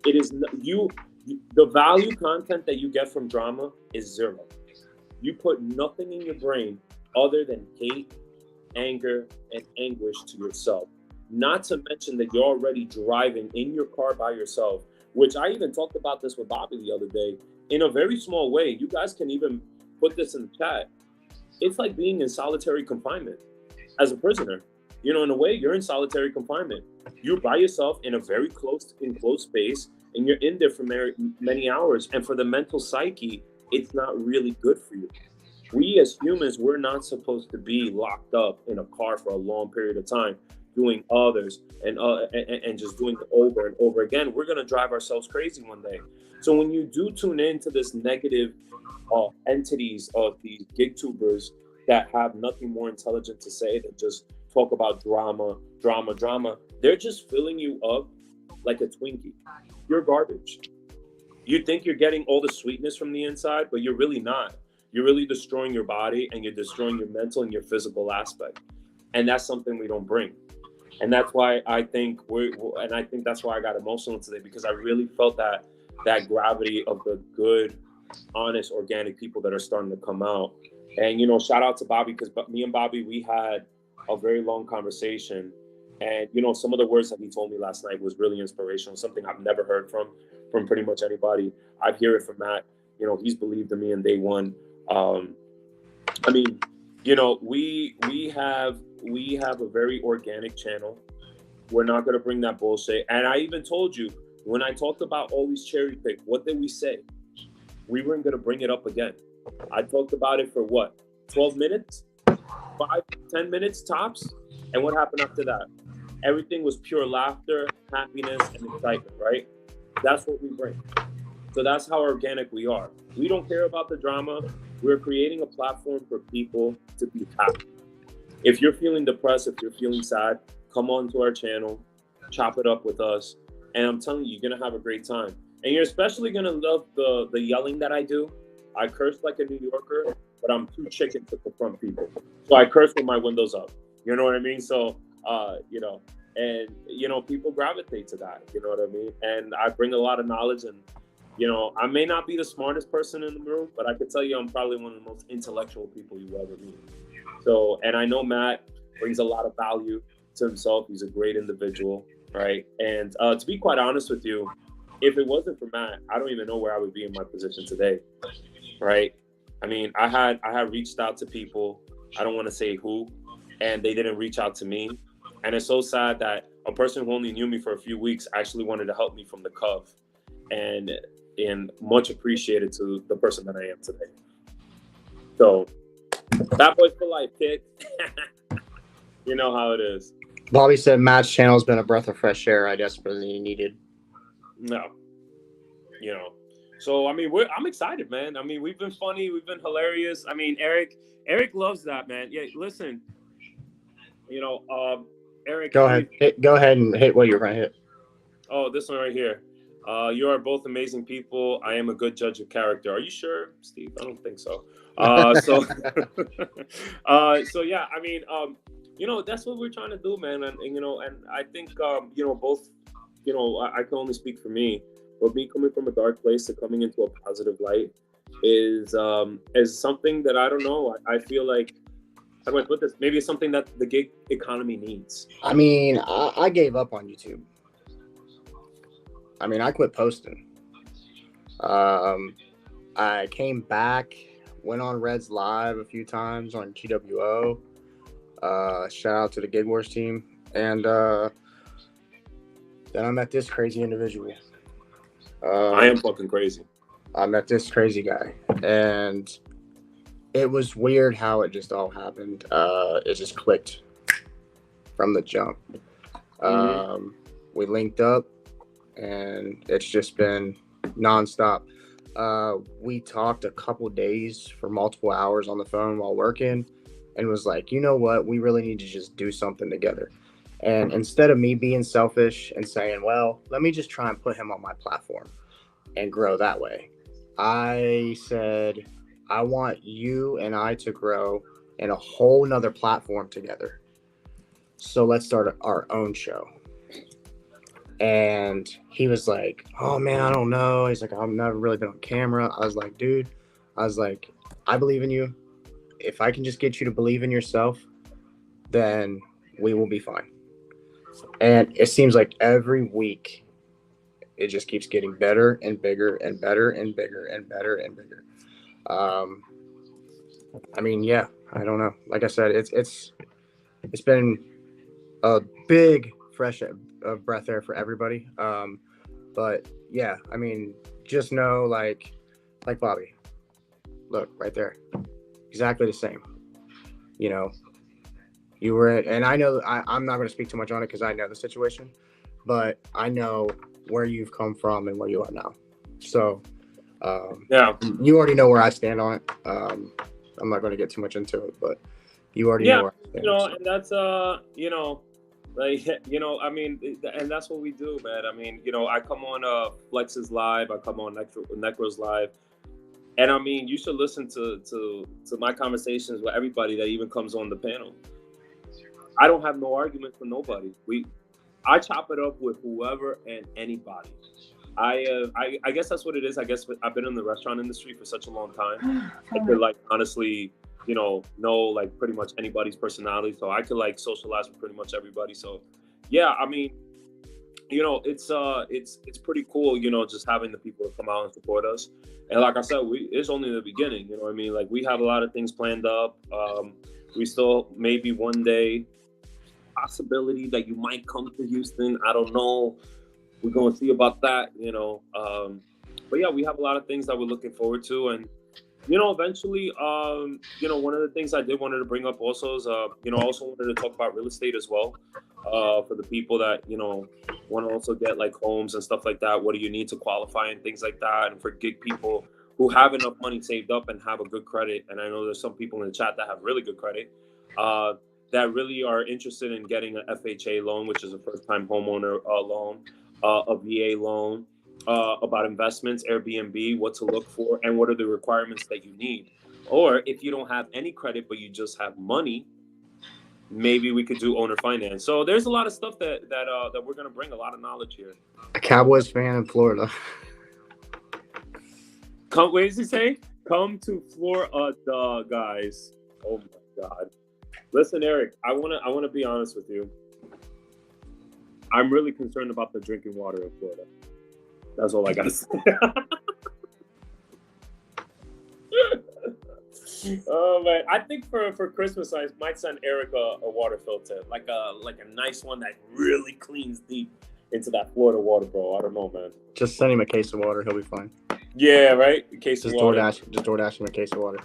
It is the value content that you get from drama is zero. You put nothing in your brain other than hate, anger, and anguish to yourself. Not to mention that you're already driving in your car by yourself, which I even talked about this with Bobby the other day in a very small way. You guys can even put this in the chat. It's like being in solitary confinement as a prisoner. You know, in a way, you're in solitary confinement. You're by yourself in a very enclosed space, and you're in there for many hours. And for the mental psyche, it's not really good for you. We as humans, we're not supposed to be locked up in a car for a long period of time, doing others and just doing it over and over again. We're gonna drive ourselves crazy one day. So when you do tune into this negative entities of these gig tubers that have nothing more intelligent to say than just talk about drama, they're just filling you up like a Twinkie. You're garbage. You think you're getting all the sweetness from the inside, but you're really not. You're really destroying your body, and you're destroying your mental and your physical aspect. And that's something we don't bring. And that's why I think that's why I got emotional today, because I really felt that gravity of the good, honest, organic people that are starting to come out. And, you know, shout out to Bobby, because me and Bobby, we had a very long conversation. And, you know, some of the words that he told me last night was really inspirational, something I've never heard from pretty much anybody. I'd hear it from Matt. You know, he's believed in me in day one. I mean, you know, we have a very organic channel. We're not going to bring that bullshit. And I even told you, when I talked about all these cherry pick, what did we say? We weren't going to bring it up again. I talked about it for what? 12 minutes? 5, 10 minutes tops? And what happened after that? Everything was pure laughter, happiness, and excitement, right? That's what we bring. So that's how organic we are. We don't care about the drama. We're creating a platform for people to be happy. If you're feeling depressed, if you're feeling sad, come on to our channel, chop it up with us. And I'm telling you, you're going to have a great time. And you're especially going to love the yelling that I do. I curse like a New Yorker, but I'm too chicken to confront people. So I curse with my windows up. You know what I mean? So, you know, and, you know, people gravitate to that. You know what I mean? And I bring a lot of knowledge. And, you know, I may not be the smartest person in the room, but I can tell you I'm probably one of the most intellectual people you ever meet. So, and I know Matt brings a lot of value to himself. He's a great individual, right? And to be quite honest with you, if it wasn't for Matt, I don't even know where I would be in my position today, right? I mean, I had reached out to people, I don't want to say who, and they didn't reach out to me. And it's so sad that a person who only knew me for a few weeks actually wanted to help me from the cuff. And much appreciated to the person that I am today. So, Bad Boys for Life, kid. You know how it is. Bobby said Matt's channel has been a breath of fresh air I desperately needed. No. You know. So, I mean, I'm excited, man. I mean, we've been funny. We've been hilarious. I mean, Eric loves that, man. Yeah, listen. You know, Eric. Go ahead and hit what you're going to hit. Oh, this one right here. You are both amazing people. I am a good judge of character. Are you sure, Steve? I don't think so. So yeah, I mean, that's what we're trying to do, man. And I think, both, I can only speak for me, but me coming from a dark place to coming into a positive light is something that I don't know. I feel like, how do I put this? Maybe it's something that the gig economy needs. I mean, I gave up on YouTube. I mean, I quit posting. I came back, went on Red's Live a few times on GWO. Shout out to the Gig Wars team. And then I met this crazy individual. I am fucking crazy. I met this crazy guy. And it was weird how it just all happened. It just clicked from the jump. We linked up, and it's just been nonstop. We talked a couple days for multiple hours on the phone while working, and was like, you know what, we really need to just do something together. And instead of me being selfish and saying, well, let me just try and put him on my platform and grow that way, I said, I want you and I to grow in a whole nother platform together. So let's start our own show. And he was like, oh man, I don't know. He's like, I've never really been on camera. I was like, dude, I believe in you. If I can just get you to believe in yourself, then we will be fine. And it seems like every week it just keeps getting better and bigger and better and bigger and better and bigger. I mean, yeah, I don't know. Like I said, it's been a big fresh breath air for everybody. But yeah, I mean, just know, like Bobby, look right there, exactly the same. You know, you were in, and I know I'm not going to speak too much on it because I know the situation, but I know where you've come from and where you are now. So yeah, you already know where I stand on it. I'm not going to get too much into it, but you already know where I stand. And that's I mean, and that's what we do, man. I mean, I come on Flex's live, I come on Necro's live, and I mean, you should listen to my conversations with everybody that even comes on the panel. I don't have no arguments with nobody. I chop it up with whoever and anybody. I guess that's what it is. I guess I've been in the restaurant industry for such a long time. I could honestly, know like pretty much anybody's personality. So I could socialize with pretty much everybody. So yeah, I mean, it's pretty cool, just having the people to come out and support us. And like I said, it's only the beginning. You know what I mean? Like we have a lot of things planned up. We still maybe one day possibility that you might come to Houston. I don't know. We're going to see about that, but yeah, we have a lot of things that we're looking forward to. And, eventually, one of the things I wanted to bring up also is, I also wanted to talk about real estate as well, for the people that, want to also get homes and stuff like that. What do you need to qualify and things like that? And for gig people who have enough money saved up and have a good credit. And I know there's some people in the chat that have really good credit, that really are interested in getting an FHA loan, which is a first-time homeowner loan. A VA loan, about investments, Airbnb, what to look for, and what are the requirements that you need. Or if you don't have any credit, but you just have money, maybe we could do owner finance. So there's a lot of stuff that we're going to bring, a lot of knowledge here. A Cowboys fan in Florida. What does he say? Come to Florida, guys. Oh my God. Listen, Eric, I want to be honest with you. I'm really concerned about the drinking water in Florida. That's all I gotta say. Oh man, I think for Christmas I might send Eric a water filter, like a nice one that really cleans deep into that Florida water, bro. I don't know, man. Just send him a case of water; he'll be fine. Yeah, right. A case of water. DoorDash him a case of water.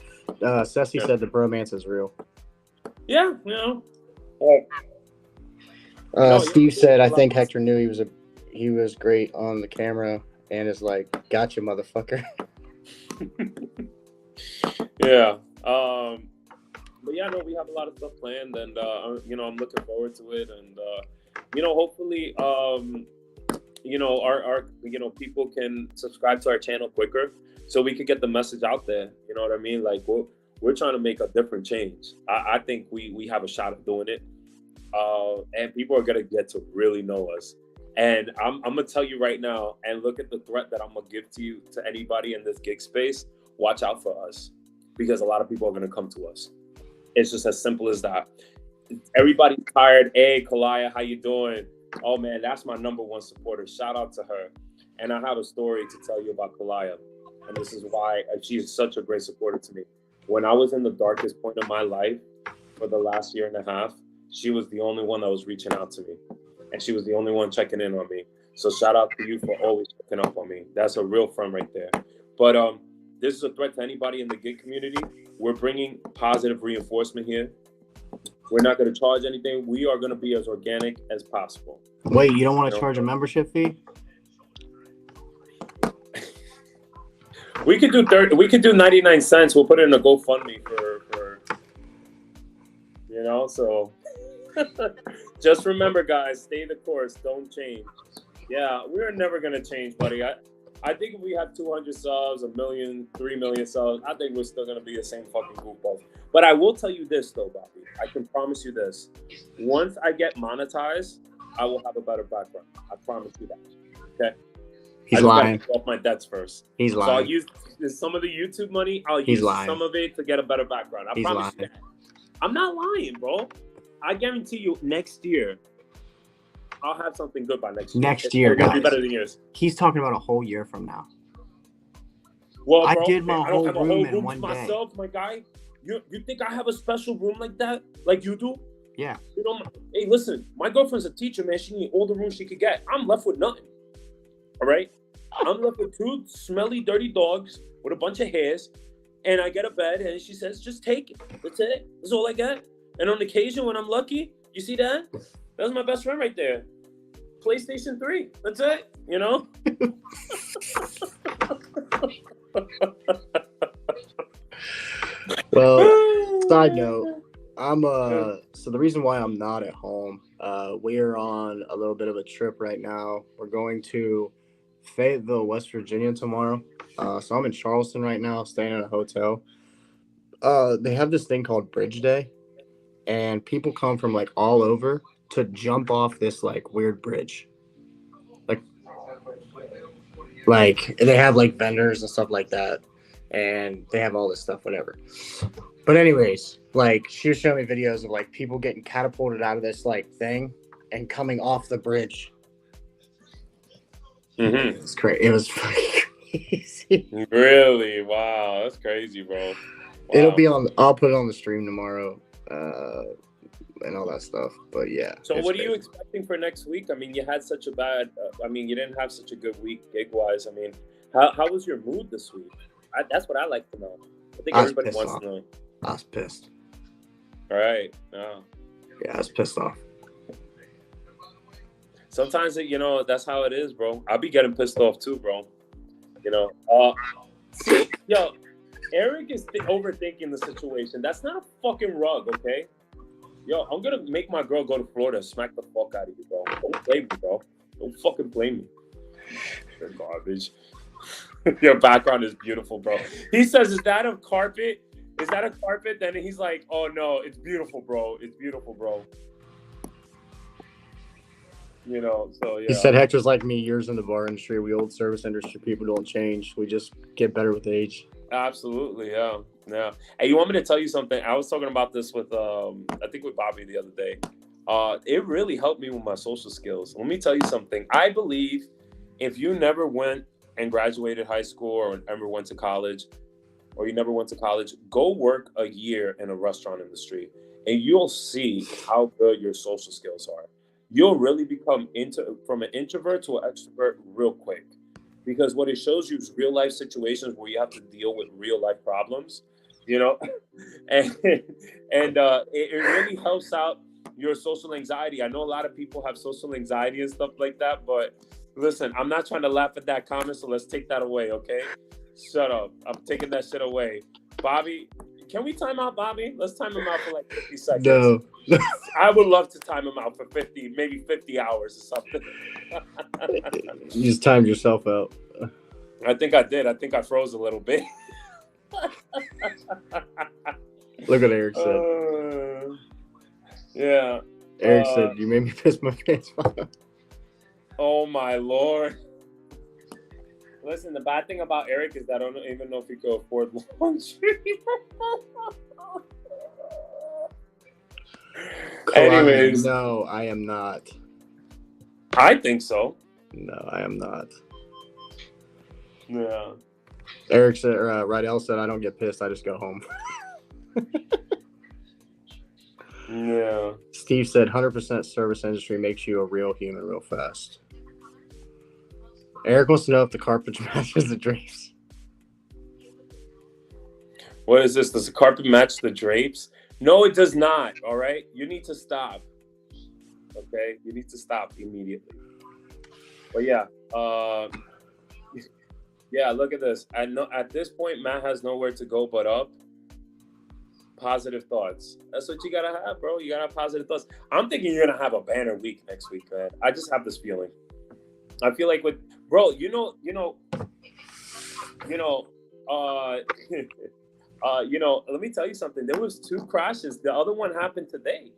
Ceci said the bromance is real. Yeah, Steve said, I think Hector knew he was great on the camera and is like, gotcha, motherfucker. Yeah. But yeah, no, we have a lot of stuff planned, and I'm looking forward to it, and hopefully, our people can subscribe to our channel quicker, so we could get the message out there. You know what I mean? Like we're trying to make a different change. I think we have a shot at doing it, and people are gonna get to really know us. And I'm gonna tell you right now, and look at the threat that I'm gonna give to anybody in this gig space. Watch out for us, because a lot of people are gonna come to us. It's just as simple as that. Everybody's tired. Hey, Kalaya, how you doing? Oh man, that's my number one supporter. Shout out to her. And I have a story to tell you about Kalaya, and this is why she is such a great supporter to me. When I was in the darkest point of my life for the last year and a half, she was the only one that was reaching out to me, and she was the only one checking in on me. So shout out to you for always checking up on me. That's a real friend right there. But this is a threat to anybody in the gig community. We're bringing positive reinforcement here. We're not going to charge anything. We are going to be as organic as possible. Wait, you don't want to charge a membership fee? We could do 30. We could do 99 cents. We'll put it in a GoFundMe for So just remember, guys, stay the course. Don't change. Yeah, we're never going to change, buddy. I think if we have 200 subs, 1 million, 3 million subs, I think we're still going to be the same fucking goofballs. But I will tell you this, though, Bobby. I can promise you this. Once I get monetized, I will have a better background. I promise you that. Okay? He's lying. Pay off my debts first. He's lying. So I'll use some of the YouTube money. I'll use some of it to get a better background. I promise you that. I'm not lying, bro. I guarantee you next year, I'll have something good by next year. Next year, it's gonna guys. be better than yours. He's talking about a whole year from now. Well, I bro, did my I whole don't have a room whole in room one to day. myself, my guy. You think I have a special room like that, like you do? Yeah. Hey, listen, my girlfriend's a teacher, man. She needs all the rooms she could get. I'm left with nothing. All right? I'm left with 2 smelly, dirty dogs with a bunch of hairs, and I get a bed, and she says, just take it. That's it. That's all I got. And on occasion, when I'm lucky, you see that? That's my best friend right there. PlayStation 3. That's it. Well, side note, so the reason why I'm not at home, we're on a little bit of a trip right now. We're going to Fayetteville, West Virginia tomorrow. So I'm in Charleston right now, staying in a hotel. They have this thing called Bridge Day, and people come from like all over to jump off this like weird bridge. Like they have like vendors and stuff like that, and they have all this stuff, whatever. But anyways, like she was showing me videos of like people getting catapulted out of this like thing and coming off the bridge. Mm-hmm. It's crazy. It was crazy. Really? Wow, that's crazy, bro. Wow. It'll be on. I'll put it on the stream tomorrow, and all that stuff. But yeah. So what are you expecting for next week? I mean, you had such a bad. You didn't have such a good week gig-wise. I mean, how was your mood this week? That's what I like to know. I think everybody wants to know. I was pissed. All right. Oh. Yeah, I was pissed off. Sometimes, that's how it is, bro. I'll be getting pissed off too, bro. Yo, Eric is overthinking the situation. That's not a fucking rug, okay? Yo, I'm gonna make my girl go to Florida and smack the fuck out of you, bro. Don't play me, bro. Don't fucking play me. You're garbage. Your background is beautiful, bro. He says, is that a carpet? Is that a carpet? Then he's like, oh no, it's beautiful, bro. It's beautiful, bro. So yeah. He said Hector's like me, years in the bar industry. We old service industry people don't change. We just get better with age. Absolutely, yeah. Hey, you want me to tell you something? I was talking about this with I think with Bobby the other day. It really helped me with my social skills. Let me tell you something. I believe if you never went and graduated high school or never went to college, go work a year in a restaurant industry, and you'll see how good your social skills are. You'll really become from an introvert to an extrovert real quick, because what it shows you is real life situations where you have to deal with real life problems, and it really helps out your social anxiety. I know a lot of people have social anxiety and stuff like that, but listen, I'm not trying to laugh at that comment, so let's take that away, okay? Shut up. I'm taking that shit away. Bobby, Can we time out Bobby? Let's time him out for like 50 seconds. No. I would love to time him out for 50, maybe 50 hours or something. You just timed yourself out. I think I did. I think I froze a little bit. Look what Eric said. Yeah. Eric said, you made me piss my pants. Oh my Lord. Listen, the bad thing about Eric is that I don't even know if he could afford laundry. Anyways. No, I am not. I think so. No, I am not. Yeah. Eric said, Rydell said, I don't get pissed. I just go home. Yeah. Steve said, 100% service industry makes you a real human real fast. Eric wants to know if the carpet matches the drapes. What is this? Does the carpet match the drapes? No, it does not. All right. You need to stop. Okay. You need to stop immediately. But yeah. Yeah, look at this. At this point, Matt has nowhere to go but up. Positive thoughts. That's what you gotta have, bro. You gotta have positive thoughts. I'm thinking you're gonna have a banner week next week, man. I just have this feeling. I feel like with bro, let me tell you something. There was 2 crashes. The other one happened today.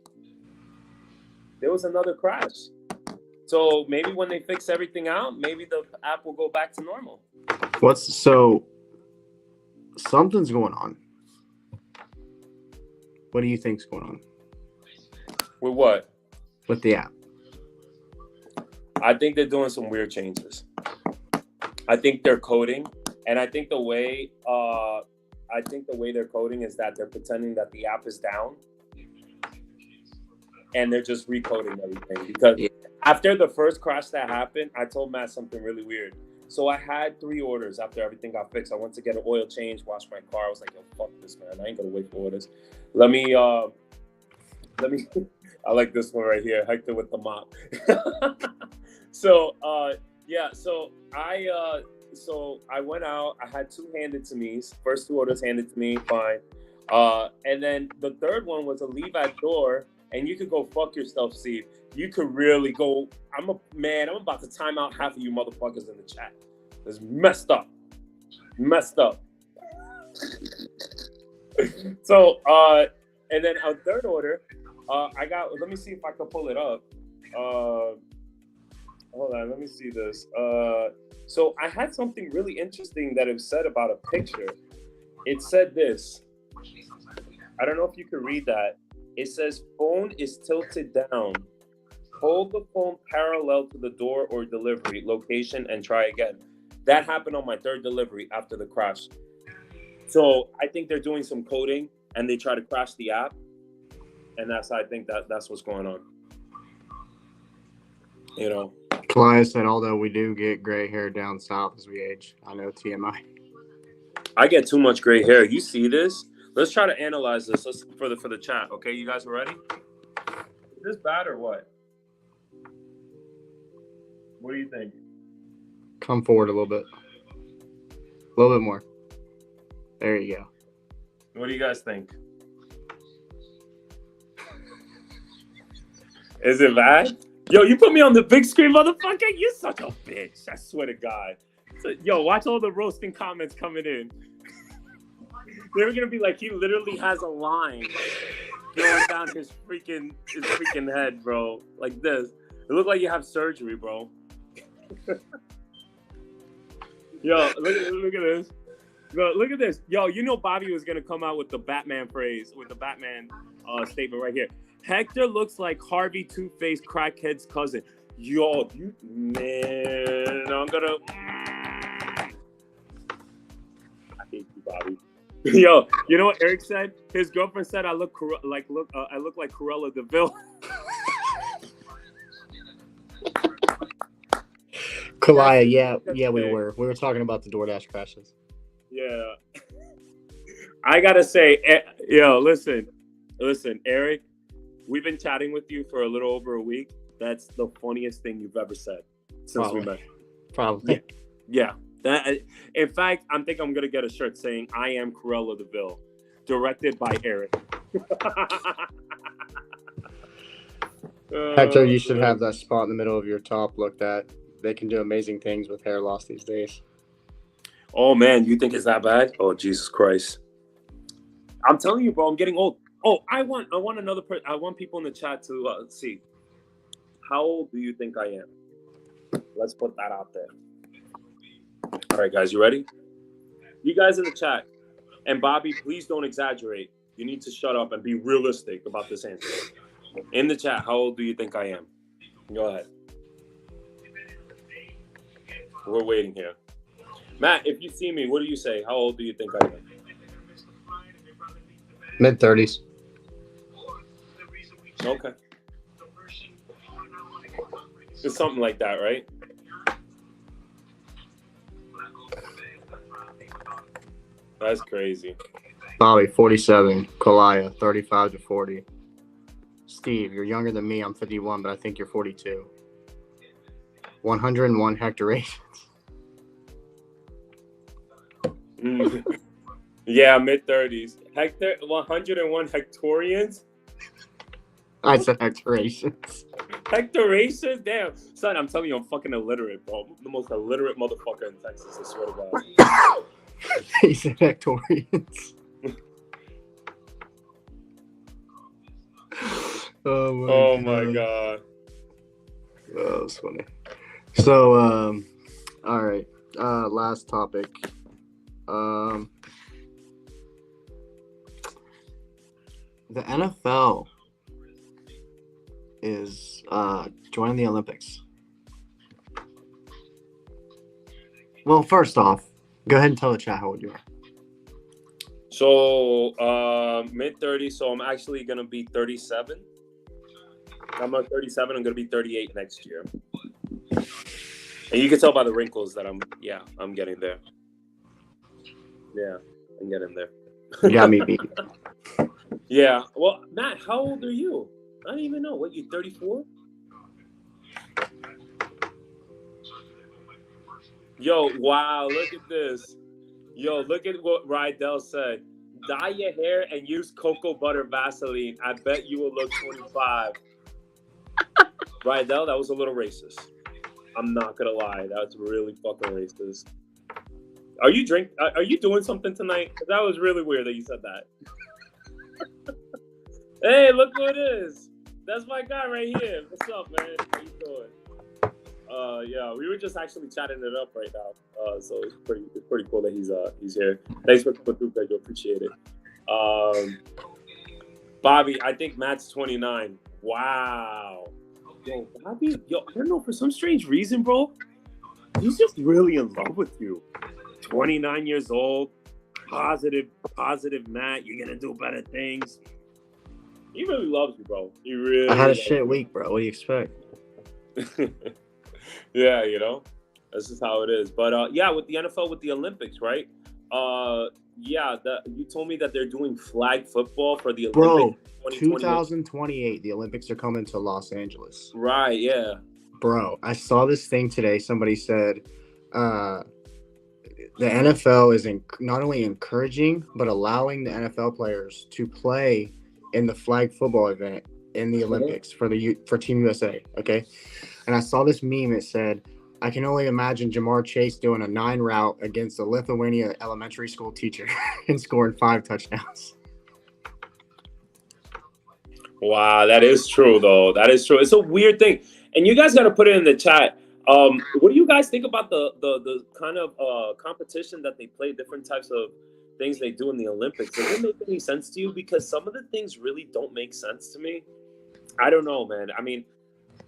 There was another crash. So maybe when they fix everything out, maybe the app will go back to normal. Something's going on. What do you think's going on? With what? With the app. I think they're doing some weird changes. I think they're coding, and I think the way they're coding is that they're pretending that the app is down, and they're just recoding everything. Because after the first crash that happened, I told Matt something really weird. So I had 3 orders after everything got fixed. I went to get an oil change, wash my car. I was like, yo, fuck this, man. I ain't gonna wait for orders. Let me, I like this one right here, Hector with the mop. So I went out. I had 2 handed to me. First 2 orders handed to me, fine. And then the third one was a leave at door. And you could go fuck yourself, Steve. You could really go. I'm about to time out half of you motherfuckers in the chat. It's messed up. So, and then a third order, let me see if I can pull it up. Hold on, let me see this. So I had something really interesting that it was said about a picture. It said this. I don't know if you could read that. It says, phone is tilted down. Hold the phone parallel to the door or delivery location and try again. That happened on my 3rd delivery after the crash. So I think they're doing some coding and they try to crash the app. And I think that's what's going on. You know. Kalaya said, although we do get gray hair down south as we age. I know, TMI. I get too much gray hair. You see this? Let's try to analyze this. Let's for the chat. Okay, you guys ready? Is this bad or what? What do you think? Come forward a little bit. A little bit more. There you go. What do you guys think? Is it bad? Yo, you put me on the big screen, motherfucker. You're such a bitch. I swear to God. So, yo, watch all the roasting comments coming in. They're gonna be like, he literally has a line going down his freaking head, bro. Like this. It looks like you have surgery, bro. Yo, look at this. Yo, look at this. Yo, you know Bobby was gonna come out with the Batman phrase, with the Batman statement right here. Hector looks like Harvey Two-Face crackhead's cousin. Yo, you man, I'm gonna. I hate you, Bobby. Yo, you know what Eric said? His girlfriend said I look like Cruella DeVille. Kalaya, yeah, we were talking about the DoorDash crashes. Yeah, I gotta say, yo, listen, Eric, we've been chatting with you for a little over a week. That's the funniest thing you've ever said since we met. Probably. Yeah. In fact, I'm gonna get a shirt saying "I am Cruella DeVille." directed by Eric. Hector, you should have that spot in the middle of your top looked at. They can do amazing things with hair loss these days. Oh man, you think it's that bad? Oh Jesus Christ! I'm telling you, bro, I'm getting old. Oh, I want another person. I want people in the chat to see. How old do you think I am? Let's put that out there. All right, guys, you ready? You guys in the chat, and Bobby, please don't exaggerate. You need to shut up and be realistic about this answer. In the chat, how old do you think I am? Go ahead. We're waiting here. Matt, if you see me, what do you say? How old do you think I am? Mid-30s. Okay. It's something like that, right? That's crazy. Bobby, 47. Kalaya, 35 to 40. Steve, you're younger than me. I'm 51, but I think you're 42. 101 hectorations. Yeah, mid-30s. Hector, 101 hectorians? I said hectorations. Hectorations? Damn. Son, I'm telling you, I'm fucking illiterate, bro. I'm the most illiterate motherfucker in Texas, I swear to God. He said hectorians. Oh my God. That was funny. So, all right. Last topic. The NFL is joining the Olympics. Well, first off, go ahead and tell the chat how old you are. So, mid-30s, so I'm actually going to be 37. I'm 37, I'm going to be 38 next year. And you can tell by the wrinkles that I'm getting there. Yeah, I'm getting there. You got me beat. Yeah. Well, Matt, how old are you? I don't even know. What, you 34? Yo, wow, look at this. Yo, look at what Rydell said. Dye your hair and use cocoa butter Vaseline. I bet you will look 25. Rydell, that was a little racist. I'm not gonna lie. That's really fucking racist. Are you doing something tonight? That was really weird that you said that. Hey, look who it is. That's my guy right here. What's up, man? How you doing? Yeah, we were just actually chatting it up right now. So it's pretty cool that he's here. Thanks for coming through, Greg. Appreciate it. Bobby, I think Matt's 29. Wow. Yo, Bobby, I don't know, for some strange reason, bro, he's just really in love with you. 29 years old, positive Matt, you're gonna do better things. He really loves you, bro. He really I had a shit week, bro. What do you expect? Yeah, this is how it is. But yeah, with the NFL, with the Olympics, right? You told me that they're doing flag football for the Olympics. Bro, 2028, the Olympics are coming to Los Angeles. Right, yeah. Bro, I saw this thing today. Somebody said the NFL is not only encouraging, but allowing the NFL players to play in the flag football event in the Olympics for Team USA, okay? And I saw this meme. It said, I can only imagine Jamar Chase doing a 9 route against a Lithuania elementary school teacher and scoring 5 touchdowns. Wow, that is true, though. That is true. It's a weird thing. And you guys got to put it in the chat. What do you guys think about the kind of competition that they play, different types of things they do in the Olympics? Does it make any sense to you? Because some of the things really don't make sense to me. I don't know, man. I mean,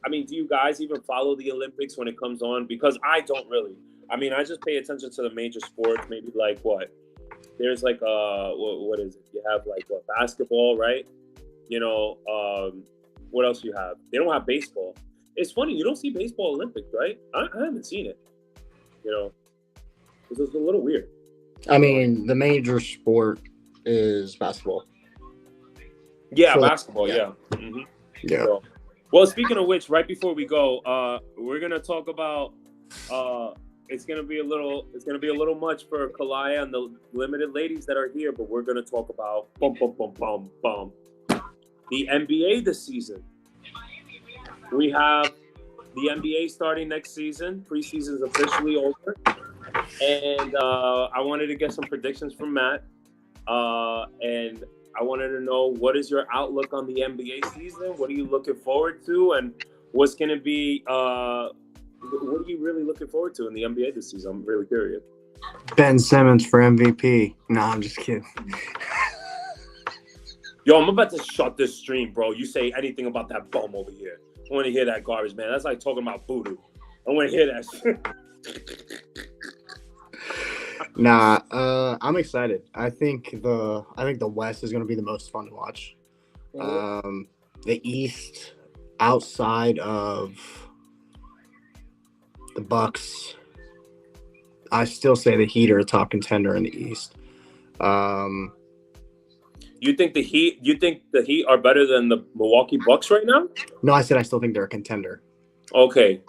do you guys even follow the Olympics when it comes on? Because I don't really. I mean, I just pay attention to the major sports. Maybe like what? There's like what is it? You have like what, basketball, right? What else you have? They don't have baseball. It's funny, you don't see baseball Olympics, right? I haven't seen it. This is a little weird. I mean, the major sport is basketball. Yeah, So, basketball. yeah. Yeah. Mm-hmm. Yeah. So, well, speaking of which, right before we go, we're gonna talk about it's gonna be a little much for Kalaya and the limited ladies that are here, but we're gonna talk about the NBA this season. We have the NBA starting next season. Preseason's officially over, and I wanted to get some predictions from Matt, and I wanted to know, what is your outlook on the NBA season? What are you looking forward to, and what's gonna be what are you really looking forward to in the NBA this season? I'm really curious. Ben Simmons for MVP. No, I'm just kidding. Yo, I'm about to shut this stream, bro. You say anything about that bum over here. I want to hear that garbage, man. That's like talking about voodoo. I want to hear that shit. Nah, I'm excited. I think the West is going to be the most fun to watch. The East, outside of the Bucks, I still say the Heat are a top contender in the East. You think the Heat are better than the Milwaukee Bucks right now? No, I said I still think they're a contender. Okay.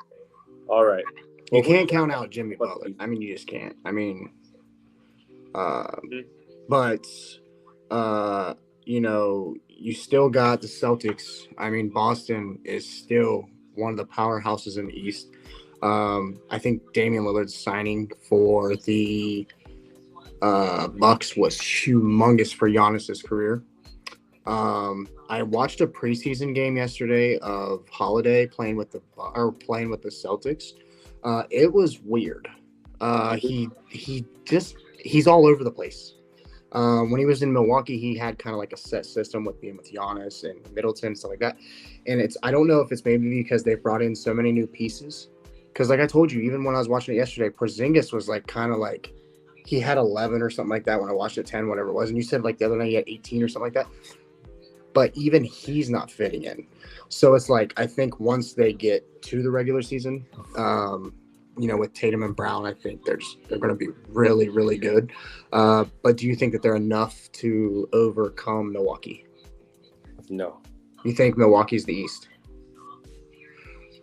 All right. You can't count out Jimmy Butler. I mean, you just can't. I mean, but you know, you still got the Celtics. I mean, Boston is still one of the powerhouses in the East. I think Damian Lillard's signing for the Bucks was humongous for Giannis's career. I watched a preseason game yesterday of Holiday playing with the Celtics. It was weird. He's all over the place. When he was in Milwaukee, he had kind of like a set system with being with Giannis and Middleton, stuff like that. And I don't know if it's maybe because they brought in so many new pieces. Because like I told you, even when I was watching it yesterday, Porzingis was like kind of like, he had 11 or something like that when I watched it, 10, whatever it was. And you said like the other night he had 18 or something like that. But even he's not fitting in. So it's like, I think once they get to the regular season, you know, with Tatum and Brown, I think they're going to be really, really good. But do you think that they're enough to overcome Milwaukee? No. You think Milwaukee's the East?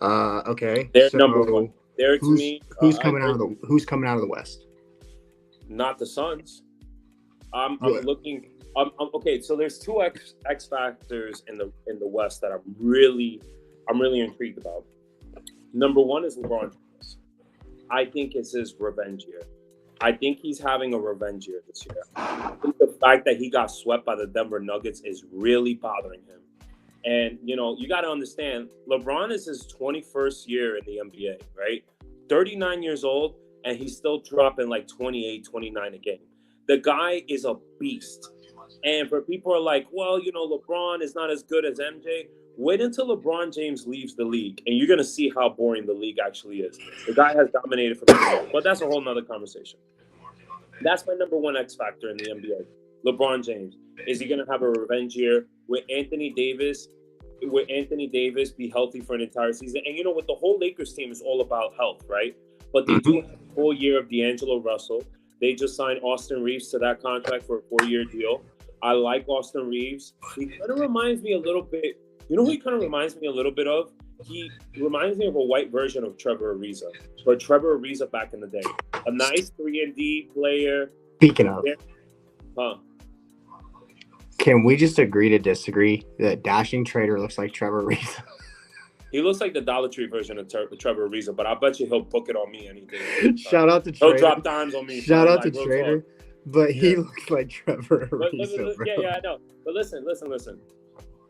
Okay. They're number one. They're to me. Who's coming out of the West? Not the Suns. I'm looking. Okay, so there's two X factors in the West that I'm really intrigued about. Number one is LeBron James. I think it's his revenge year. I think he's having a revenge year this year. I think the fact that he got swept by the Denver Nuggets is really bothering him. And, you know, you got to understand, LeBron is his 21st year in the NBA, right? 39 years old, and he's still dropping like 28, 29 a game. The guy is a beast. And for people who are like, well, you know, LeBron is not as good as MJ. Wait until LeBron James leaves the league, and you're going to see how boring the league actually is. The guy has dominated for the but that's a whole nother conversation. That's my number one X factor in the NBA. LeBron James. Is he going to have a revenge year? Will Anthony Davis be healthy for an entire season? And, you know, with the whole Lakers team, is all about health, right? But they do have a full year of D'Angelo Russell. They just signed Austin Reeves to that contract for a 4-year deal. I like Austin Reeves. He kind of reminds me a little bit. You know who he kind of reminds me a little bit of? He reminds me of a white version of Trevor Ariza. But Trevor Ariza back in the day. A nice 3-and-D player. Speaking of. Can we just agree to disagree that Dashing Trader looks like Trevor Ariza? He looks like the Dollar Tree version of Trevor Ariza, but I bet you he'll book it on me anything. Shout out to Trader. He'll drop dimes on me. Shout out to Trader. But he looks like Trevor Ariza, bro. Yeah, I know. But listen.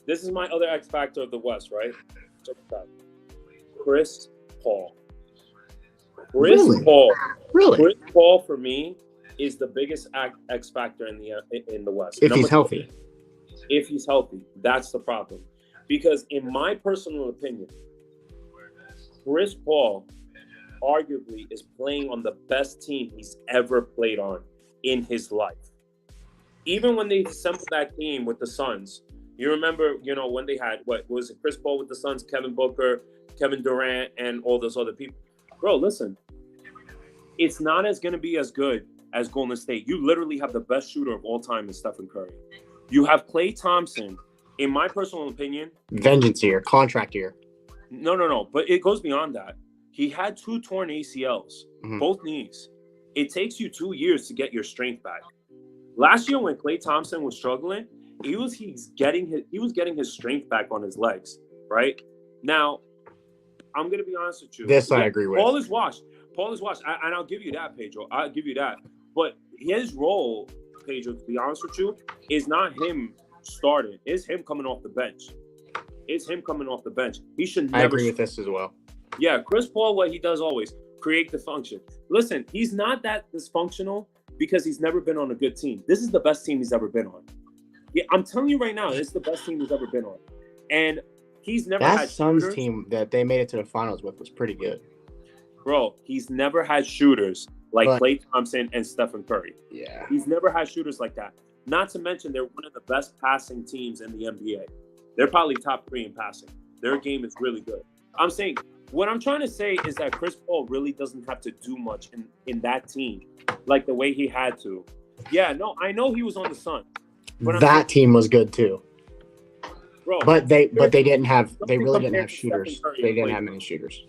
This is my other X factor of the West, right? Check this out. Chris Paul. Chris Paul for me is the biggest X factor in the West. If he's healthy. If he's healthy, that's the problem. Because in my personal opinion, Chris Paul arguably is playing on the best team he's ever played on in his life. Even when they assembled that team with the Suns, you remember, you know, when they had, what was it, Chris Paul with the Suns, Kevin Booker, Kevin Durant, and all those other people. Bro, listen, it's not going to be as good as Golden State. You literally have the best shooter of all time in Stephen Curry. You have Klay Thompson, in my personal opinion. Vengeance year, contract year. No. But it goes beyond that. He had 2 torn ACLs, both knees. It takes you 2 years to get your strength back. Last year when Klay Thompson was struggling, he was getting his strength back on his legs, right? Now, I'm gonna be honest with you. This I agree with. Paul is washed, and I'll give you that, Pedro. I'll give you that. But his role, Pedro, to be honest with you, is not him starting. It's him coming off the bench. He should never. I agree with this as well. Yeah, Chris Paul, what he does always, create the function. Listen, he's not that dysfunctional because he's never been on a good team. This is the best team he's ever been on. Yeah, I'm telling you right now, this is the best team he's ever been on. And he's never had Suns shooters. team that they made it to the finals with was pretty good. Bro, he's never had shooters like Klay Thompson and Stephen Curry. Yeah. He's never had shooters like that. Not to mention, they're one of the best passing teams in the NBA. They're probably top 3 in passing. Their game is really good. I'm saying, what I'm trying to say is that Chris Paul really doesn't have to do much in that team like the way he had to. Yeah, no, I know he was on the Suns. That team was good too. Bro, but they really didn't have shooters. They didn't have many shooters.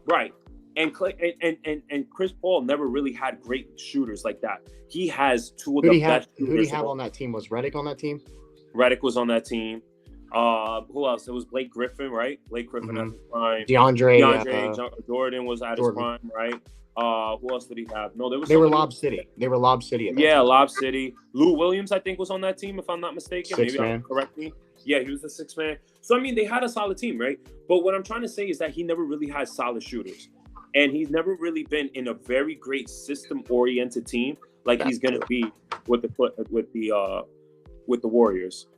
Right. And Chris Paul never really had great shooters like that. He has 2 of the best shooters. Who did he have on that team? Was Redick on that team? Redick was on that team. Who else? It was Blake Griffin, right? Blake Griffin at his prime. DeAndre Jordan was at his prime, right? Who else did he have? No, they were Lob City. They were Lob City. Lob City. Lou Williams, I think, was on that team, if I'm not mistaken. Maybe correct me. Yeah, he was the 6th man. So I mean, they had a solid team, right? But what I'm trying to say is that he never really had solid shooters, and he's never really been in a very great system-oriented team like he's gonna be with the Warriors.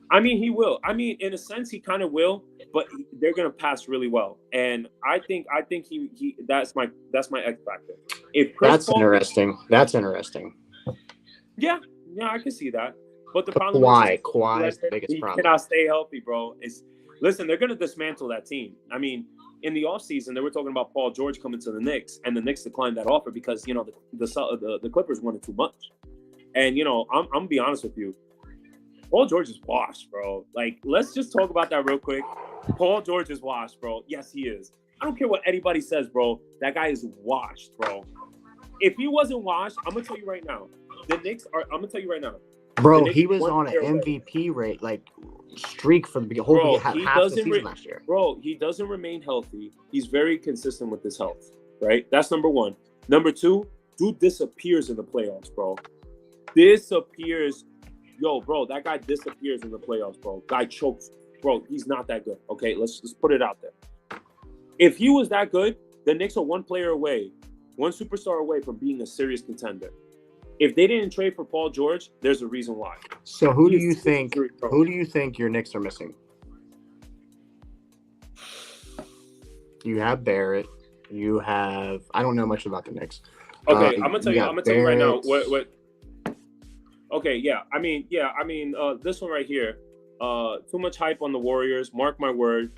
I mean, he will. I mean, in a sense, he kind of will, but they're gonna pass really well, and I think he that's my X factor. That's interesting. Yeah, I can see that. But the problem Kawhi is the biggest problem. He cannot stay healthy, bro. Listen, they're gonna dismantle that team. I mean, in the offseason, they were talking about Paul George coming to the Knicks, and the Knicks declined that offer because the Clippers wanted too much. And I'm gonna be honest with you. Paul George is washed, bro. Like, let's just talk about that real quick. Paul George is washed, bro. Yes, he is. I don't care what anybody says, bro. That guy is washed, bro. If he wasn't washed, I'm gonna tell you right now. The Knicks are. I'm gonna tell you right now. Bro, he was on an MVP rate, streak for the whole half the season last year. Bro, he doesn't remain healthy. He's very consistent with his health, right? That's number 1. Number 2, dude disappears in the playoffs, bro. Disappears. Yo, bro, that guy disappears in the playoffs, bro. Guy chokes. Bro, he's not that good. Okay, let's put it out there. If he was that good, the Knicks are one player away, one superstar away from being a serious contender. If they didn't trade for Paul George, there's a reason why. So who do you think your Knicks are missing? You have Barrett. You have I don't know much about the Knicks. Okay, I'm gonna tell you right now what Okay, this one right here. Too much hype on the Warriors. Mark my word.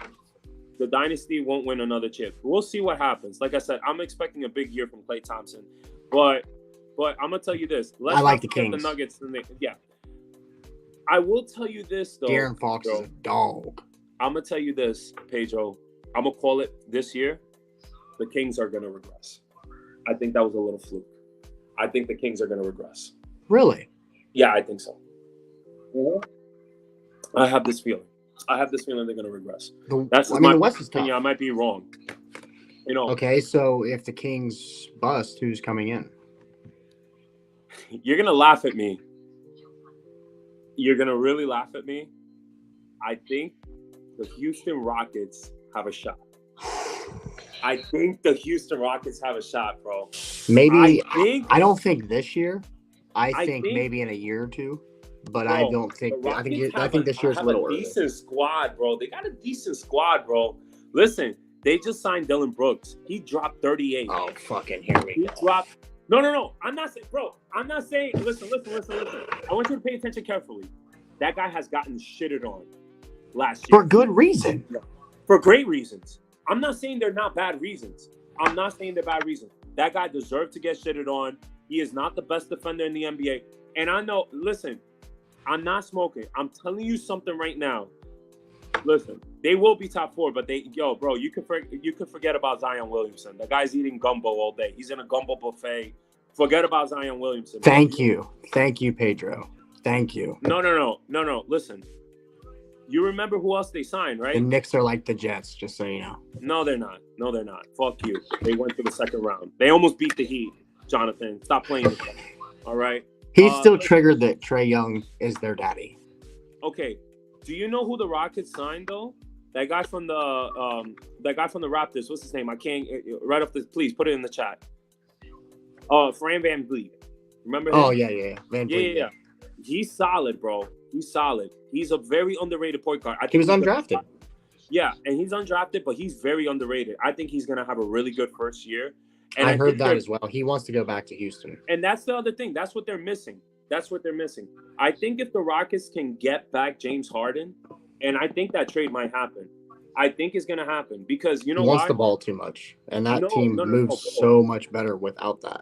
The dynasty won't win another chip. We'll see what happens. Like I said, I'm expecting a big year from Klay Thompson. But I'm gonna tell you this. I like the Kings. The Nuggets. I will tell you this though. De'Aaron Fox is a dog. I'm gonna tell you this, Pedro. I'm gonna call it this year. The Kings are gonna regress. I think that was a little fluke. I think the Kings are gonna regress. Really? Yeah, I think so. I have this feeling. They're gonna regress. The West is tough. I might be wrong. Okay, so if the Kings bust, who's coming in? You're gonna laugh at me. You're gonna really laugh at me. I think the Houston Rockets have a shot. Bro. Maybe. I don't think this year. I think maybe in a year or two. But bro, I don't think. I think this year's a little early. Decent squad, bro. They got a decent squad, bro. Listen, they just signed Dylan Brooks. He dropped 38. Oh, fucking here we go. He dropped. No. I'm not saying, bro. I'm not saying. Listen. I want you to pay attention carefully. That guy has gotten shitted on last year for good reason. For great reasons. I'm not saying they're not bad reasons. I'm not saying they're bad reasons. That guy deserved to get shitted on. He is not the best defender in the NBA. And I know. Listen. I'm not smoking. I'm telling you something right now. Listen, they will be top 4, but bro, you could forget about Zion Williamson. The guy's eating gumbo all day. He's in a gumbo buffet. Forget about Zion Williamson. Thank you, Pedro. Thank you. No. Listen, you remember who else they signed, right? The Knicks are like the Jets, just so you know. No, they're not. Fuck you. They went to the second round. They almost beat the Heat. Jonathan, stop playing this guy. All right. He's still triggered that Trae Young is their daddy. Okay. Do you know who the Rockets signed though? That guy from the Raptors. What's his name? I can't right off this. Please put it in the chat. Fran VanVleet. Remember him? Oh yeah. VanVleet. Yeah. He's solid, bro. He's solid. He's a very underrated point guard. He was undrafted. Yeah, and he's undrafted, but he's very underrated. I think he's gonna have a really good first year. And I heard that as well. He wants to go back to Houston. And that's the other thing. That's what they're missing. I think if the Rockets can get back James Harden, and I think that trade might happen. I think it's going to happen because you know he wants why? The ball too much, and that team moves so much better without that.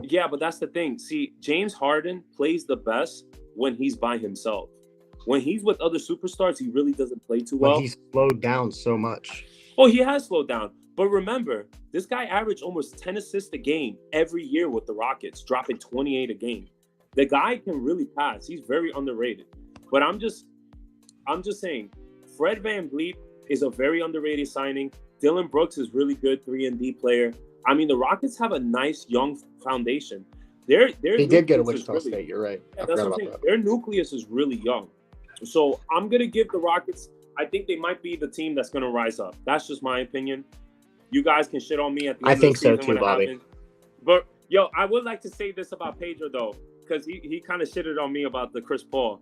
Yeah, but that's the thing. See, James Harden plays the best when he's by himself. When he's with other superstars, he really doesn't play too well. But he's slowed down so much. Oh, he has slowed down. But remember, this guy averaged almost 10 assists a game every year with the Rockets, dropping 28 a game. The guy can really pass. He's very underrated. But I'm just saying, Fred VanVleet is a very underrated signing. Dylan Brooks is really good 3-and-D player. I mean, the Rockets have a nice young foundation. They did get a Wichita State. You're right. Yeah, that's what I'm saying. Their nucleus is really young. So I'm going to give the Rockets, I think they might be the team that's going to rise up. That's just my opinion. You guys can shit on me at the end of the season. I think so too, Bobby. Happens. But, I would like to say this about Pedro, though, because he kind of shitted on me about the Chris Paul.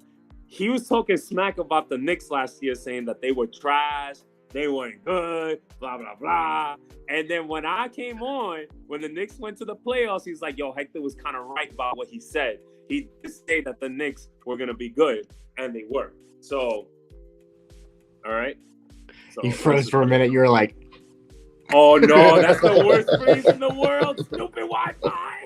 He was talking smack about the Knicks last year, saying that they were trash, they weren't good, blah, blah, blah. And then when I came on, when the Knicks went to the playoffs, he's like, Hector was kind of right about what he said. He did say that the Knicks were going to be good, and they were. So, all right. So, you froze for a minute. You were like, oh, no, that's the worst freeze in the world. Stupid Wi-Fi.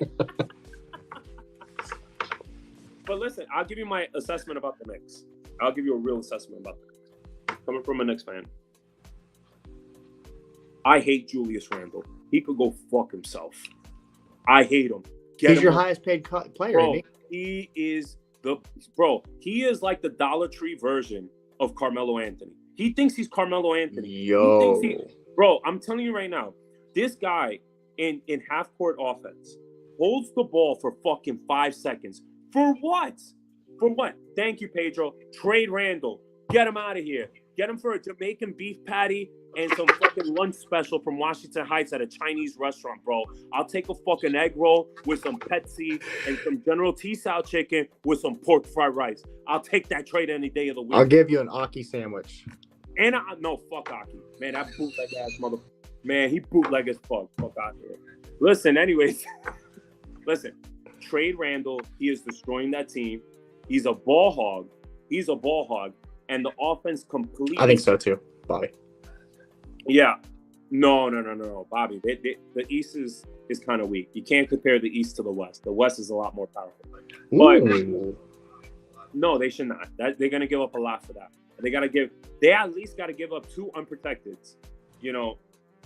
But listen, I'll give you my assessment about the Knicks. I'll give you a real assessment about the Knicks. Coming from a Knicks fan. I hate Julius Randle. He could go fuck himself. I hate him. He's your highest paid player, bro, isn't he is like the Dollar Tree version of Carmelo Anthony. He thinks he's Carmelo Anthony. Bro, I'm telling you right now, this guy in half-court offense holds the ball for fucking 5 seconds. For what? Thank you, Pedro. Trade Randall. Get him out of here. Get him for a Jamaican beef patty and some fucking lunch special from Washington Heights at a Chinese restaurant, bro. I'll take a fucking egg roll with some Pepsi and some General T-style chicken with some pork fried rice. I'll take that trade any day of the week. I'll give you an Aki sandwich. And no, fuck Aki. Man, that bootleg ass mother. Man, he bootleg as fuck. Fuck out here. Listen, anyways. Listen, trade Randall. He is destroying that team. He's a ball hog. And the offense completely. I think so too, Bobby. Yeah. No, Bobby. The East is kind of weak. You can't compare the East to the West. The West is a lot more powerful. But no, they should not. They're gonna give up a lot for that. They at least got to give up 2 unprotected.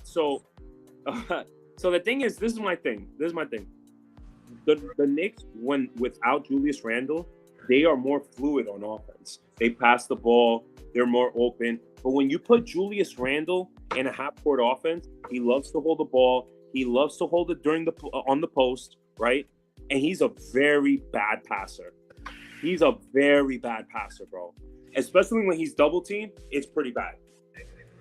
So the thing is, this is my thing. The Knicks, when without Julius Randle, they are more fluid on offense. They pass the ball. They're more open. But when you put Julius Randle in a half-court offense, he loves to hold the ball. He loves to hold it on the post, right? And he's a very bad passer. Bro. Especially when he's double-teamed, it's pretty bad.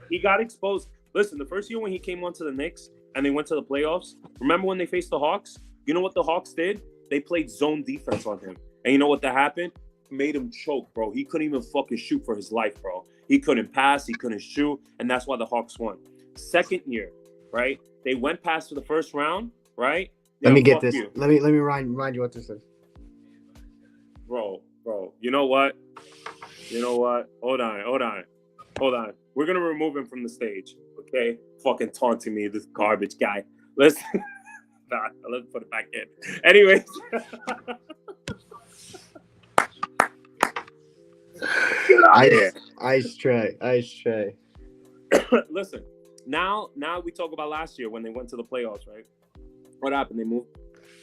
He got exposed. Listen, the first year when he came onto the Knicks and they went to the playoffs, remember when they faced the Hawks? You know what the Hawks did? They played zone defense on him. And you know what that happened? Made him choke, bro. He couldn't even fucking shoot for his life, bro. He couldn't pass. He couldn't shoot. And that's why the Hawks won. Second year, right? They went past to the first round, right? Let me get this. Let me remind you what this is. Bro. You know what? Hold on. We're going to remove him from the stage, okay? Fucking taunting me, this garbage guy. Let's put it back in. Anyways. Get out of here. Ice tray. Listen, now we talk about last year when they went to the playoffs, right? What happened? They moved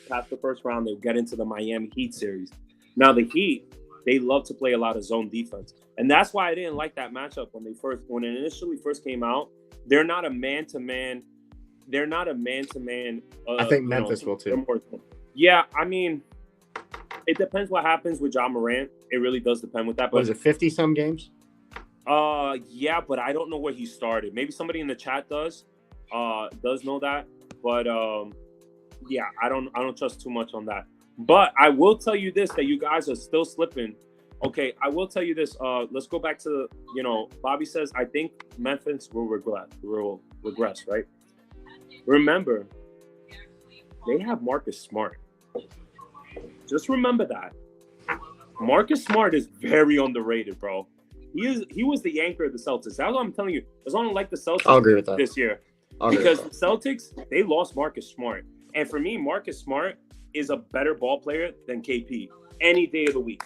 past the first round. They get into the Miami Heat series. Now the Heat, they love to play a lot of zone defense, and that's why I didn't like that matchup when it initially first came out. They're not a man to man. They're not a man to man. I think Memphis will too. Yeah, I mean, it depends what happens with John Morant. It really does depend with that. But was it 50-some games? Yeah, but I don't know where he started. Maybe somebody in the chat does know that. But yeah, I don't trust too much on that. But I will tell you this, that you guys are still slipping. Okay, I will tell you this. Let's go back to, Bobby says, I think Memphis will regress, right? Remember, they have Marcus Smart. Just remember that. Marcus Smart is very underrated, bro. He was the anchor of the Celtics. That's what I'm telling you. As long as I like the Celtics I'll agree with that. this year. Because the Celtics, they lost Marcus Smart. And for me, Marcus Smart is a better ball player than KP any day of the week.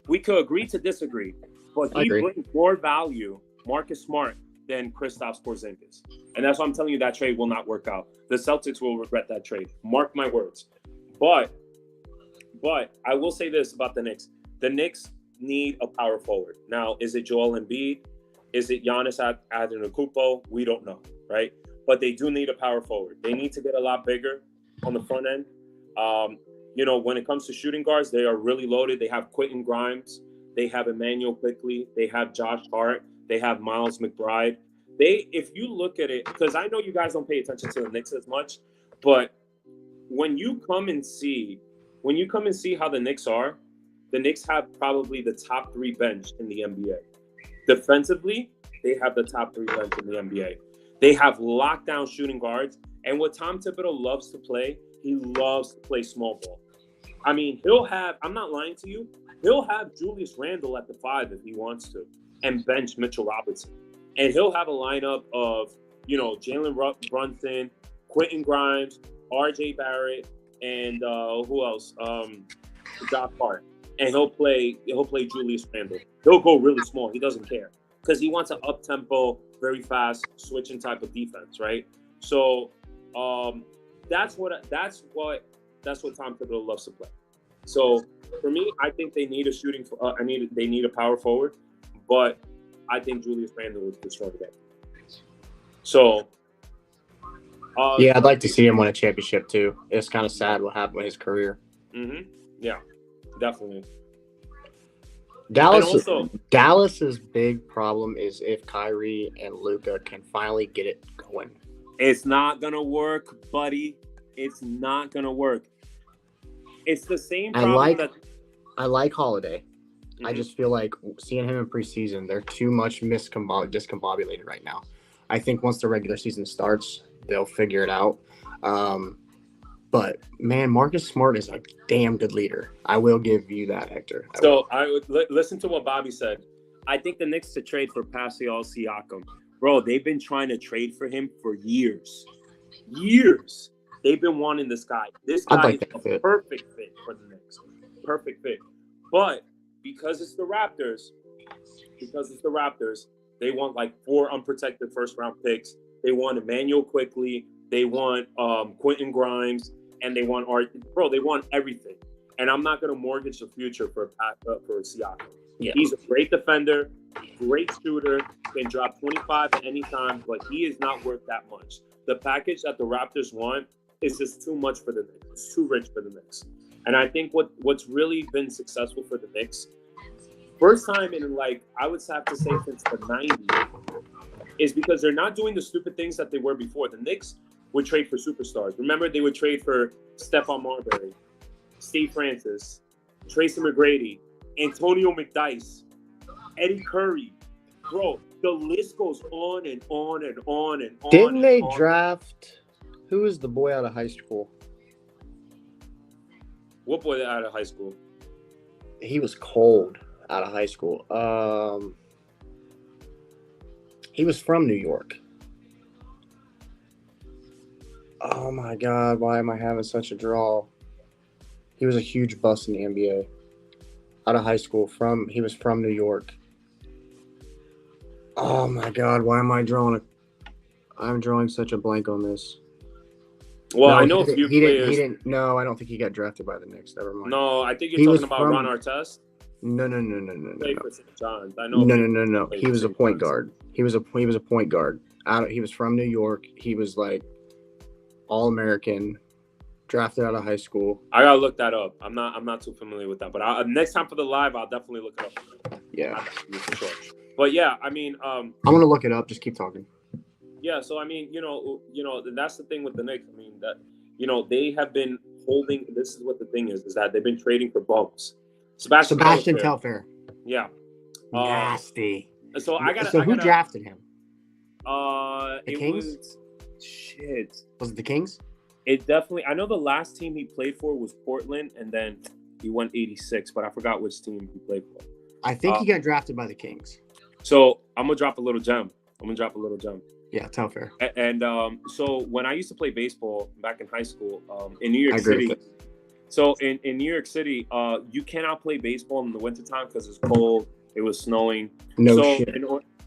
We could agree to disagree, but he brings more value, Marcus Smart, than Kristaps Porzingis. And that's why I'm telling you that trade will not work out. The Celtics will regret that trade. Mark my words. But I will say this about the Knicks. The Knicks need a power forward. Now, is it Joel Embiid? Is it Giannis Antetokounmpo? We don't know, right? But they do need a power forward. They need to get a lot bigger on the front end. When it comes to shooting guards, they are really loaded. They have Quentin Grimes. They have Emmanuel Quickley. They have Josh Hart. They have Miles McBride. If you look at it, because I know you guys don't pay attention to the Knicks as much, but when you come and see how the Knicks are, the Knicks have probably the top 3 bench in the NBA. Defensively, they have the top 3 bench in the NBA. They have lockdown shooting guards. And what Tom Thibodeau loves to play, he loves to play small ball. I mean, I'm not lying to you, he'll have Julius Randle at the 5 if he wants to, and bench Mitchell Robinson. And he'll have a lineup of, Jalen Brunson, Quentin Grimes, RJ Barrett, and who else? Josh Hart. And he'll play Julius Randle. He'll go really small. He doesn't care because he wants an up-tempo, very fast switching type of defense, right? So that's what Tom Thibodeau loves to play. So for me, I think they need they need a power forward, but I think Julius Randle was destroyed today. So I'd like to see him win a championship too. It's kind of sad what happened with his career. Mm-hmm. Yeah, definitely. Dallas's big problem is if Kyrie and Luka can finally get it going. It's not gonna work, buddy. It's not gonna work. It's the same problem I like Holiday. Mm-hmm. I just feel like seeing him in preseason, they're too much discombobulated right now. I think once the regular season starts, they'll figure it out. But man, Marcus Smart is a damn good leader. I will give you that, Hector. I would listen to what Bobby said. I think the Knicks to trade for Pascal Siakam. Bro, they've been trying to trade for him for years. Years. They've been wanting this guy. This guy is a perfect fit for the Knicks. Perfect fit. But because it's the Raptors, they want like 4 unprotected first-round picks. They want Emmanuel Quickley. They want Quentin Grimes. And they want they want everything. And I'm not going to mortgage the future for Siakam. Yeah. He's a great defender, great shooter, can drop 25 at any time, but he is not worth that much. The package that the Raptors want is just too much for the Knicks. It's too rich for the Knicks. And I think what's really been successful for the Knicks, first time in I would have to say since the 90s, is because they're not doing the stupid things that they were before. The Knicks would trade for superstars. Remember, they would trade for Stephon Marbury, Steve Francis, Tracy McGrady, Antonio McDyess, Eddie Curry. Bro, the list goes on and on and on and on. Didn't they draft? Who is the boy out of high school? What boy out of high school? He was cold out of high school. He was from New York. Oh my God, why am I having such a draw? He was a huge bust in the NBA. Out of high school, he was from New York. Oh my God, why am I drawing I'm drawing such a blank on this. Well, No, I know a few players. He didn't. No, I don't think he got drafted by the Knicks. Never mind. No, I think you're He was talking about from. Ron Artest. No. Played for St. John's. I know. No. He was a point guard. He was a point guard. He was from New York. He was like All-American, drafted out of high school. I gotta look that up. I'm not too familiar with that. But next time for the live, I'll definitely look it up. Yeah. For sure. But yeah, I mean, I'm gonna look it up. Just keep talking. Yeah, so I mean, that's the thing with the Knicks. I mean, that they have been holding. This is what the thing is that they've been trading for bumps. Sebastian Telfair. Yeah. Nasty. So who drafted him? The Kings. Was it the Kings? It definitely. I know the last team he played for was Portland, and then he went 86, but I forgot which team he played for. I think he got drafted by the Kings. So I'm gonna drop a little gem. Yeah, Telfair. And so when I used to play baseball back in high school, in New York City. So in New York City, you cannot play baseball in the wintertime because it's cold. It was snowing.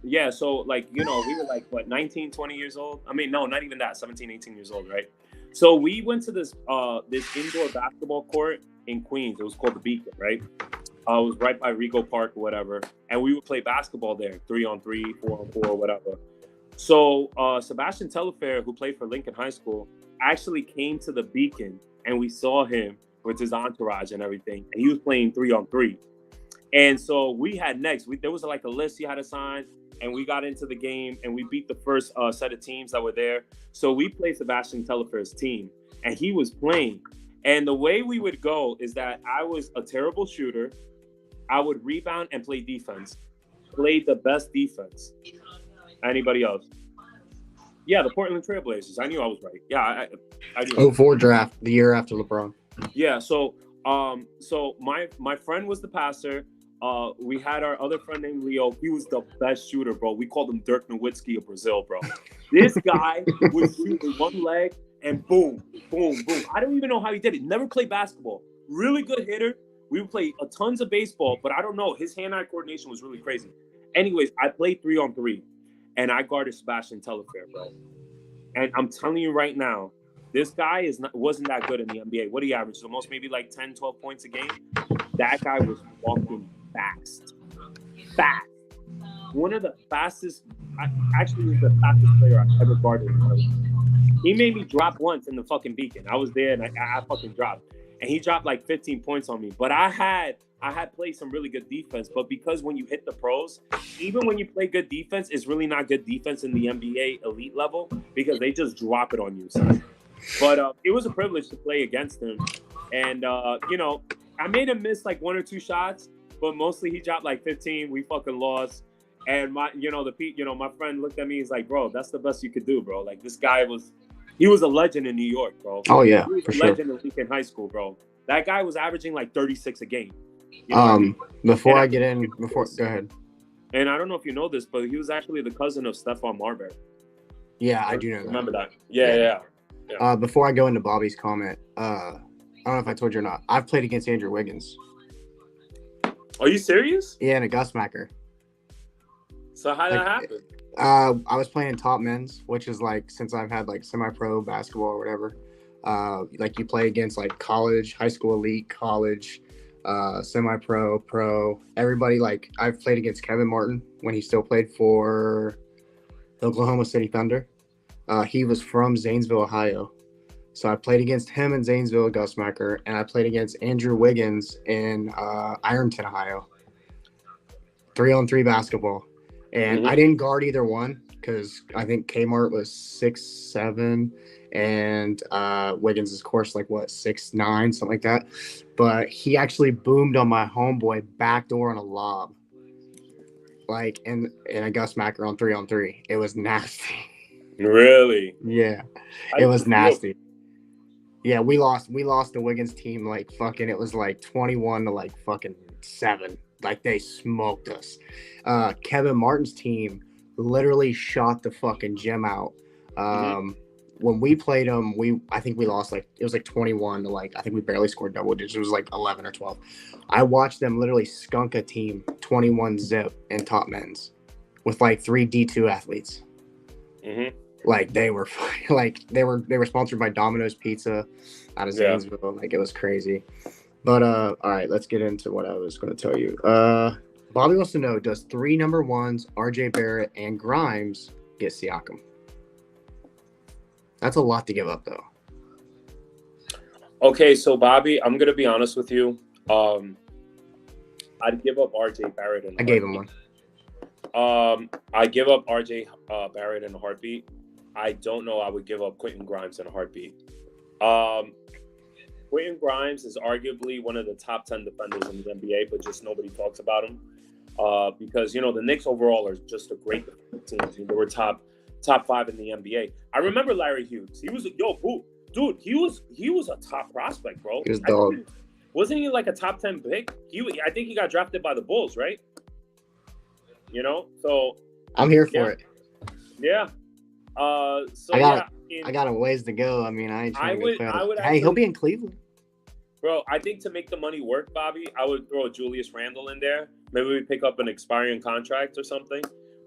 Yeah, so like, we were like, what, 19, 20 years old? I mean, no, not even that, 17, 18 years old, right? So we went to this indoor basketball court in Queens. It was called the Beacon, right? It was right by Rego Park or whatever. And we would play basketball there, 3-on-3, 4-on-4, whatever. So Sebastian Telfair, who played for Lincoln High School, actually came to the Beacon, and we saw him with his entourage and everything. And he was playing 3-on-3. And so we had next. There was like a list he had to sign, and we got into the game, and we beat the first set of teams that were there. So we played Sebastian Telfair's team, and he was playing. And the way we would go is that I was a terrible shooter. I would rebound and play defense. Played the best defense. Anybody else? Yeah, the Portland Trailblazers. I knew I was right. Yeah, I knew. 04 draft, the year after LeBron. Yeah, so my friend was the passer. We had our other friend named Leo. He was the best shooter, bro. We called him Dirk Nowitzki of Brazil, bro. This guy would shoot with one leg and boom, boom, boom. I don't even know how he did it. Never played basketball. Really good hitter. We would play tons of baseball, but I don't know. His hand-eye coordination was really crazy. Anyways, I played 3-on-3, and I guarded Sebastian Telfair, bro. And I'm telling you right now, this guy wasn't that good in the NBA. What he averaged? The most maybe like 10, 12 points a game. That guy was walking fast. One of the fastest, actually was the fastest player I've ever guarded. He made me drop once in the fucking Beacon. I was there and I fucking dropped. And he dropped like 15 points on me. But I had played some really good defense. But because when you hit the pros, even when you play good defense, it's really not good defense in the NBA elite level because they just drop it on you. So. But it was a privilege to play against him. And, I made him miss like 1 or 2 shots, but mostly he dropped like 15. We fucking lost. And my friend looked at me. He's like, bro, that's the best you could do, bro. Like this guy he was a legend in New York, bro. Oh yeah, he was for a legend in Lincoln High School, bro. That guy was averaging like 36 a game. Go ahead. And I don't know if you know this, but he was actually the cousin of Stephon Marbury. Yeah, I do know that. Remember that? Yeah. Before I go into Bobby's comment, I don't know if I told you or not. I've played against Andrew Wiggins. Are you serious? Yeah, and a Gusmacher. So how did that happen? I was playing top men's, which is like since I've had like semi-pro basketball or whatever. Like you play against like college, high school elite, college, semi-pro, pro. Everybody like I've played against Kevin Martin when he still played for the Oklahoma City Thunder. He was from Zanesville, Ohio. So I played against him in Zanesville, Gusmacher, and I played against Andrew Wiggins in Ironton, Ohio. 3-on-3 basketball. And I didn't guard either one because I think Kmart was 6'7", and Wiggins is, of course, like, 6'9", something like that. But he actually boomed on my homeboy backdoor on a lob. Like, in a Gusmacher on 3-on-3. It was nasty. Really? Yeah. It was nasty. Yeah, we lost the Wiggins team like fucking, it was like 21 to like fucking 7. Like they smoked us. Kevin Martin's team literally shot the fucking gym out. When we played them, I think we lost like, it was like 21 to like, I think we barely scored double digits. It was like 11 or 12. I watched them literally skunk a team 21 zip in top men's. with like 3 D2 athletes. Mm-hmm. Like they were they were sponsored by Domino's Pizza out of Zanesville. Like it was crazy. But all right, let's get into what I was going to tell you. Bobby wants to know, does 3 number ones, RJ Barrett and Grimes, get Siakam? That's a lot to give up, though. Okay, so Bobby, I'm gonna be honest with you. I'd give up RJ Barrett in a I gave him one. I give up RJ Barrett in a heartbeat. I don't know. I would give up Quentin Grimes in a heartbeat. Quentin Grimes is arguably one of the top 10 defenders in the NBA, but just nobody talks about him because the Knicks overall are just a great team. They were top 5 in the NBA. I remember Larry Hughes. He was dude. He was a top prospect, bro. He was dog. Wasn't he like a top 10 pick? I think he got drafted by the Bulls, right? So I'm here for it. Yeah. So I got a ways to go. I mean, I ain't trying to go. Hey, he'll be in Cleveland. Bro, I think to make the money work, Bobby, I would throw a Julius Randle in there. Maybe we pick up an expiring contract or something.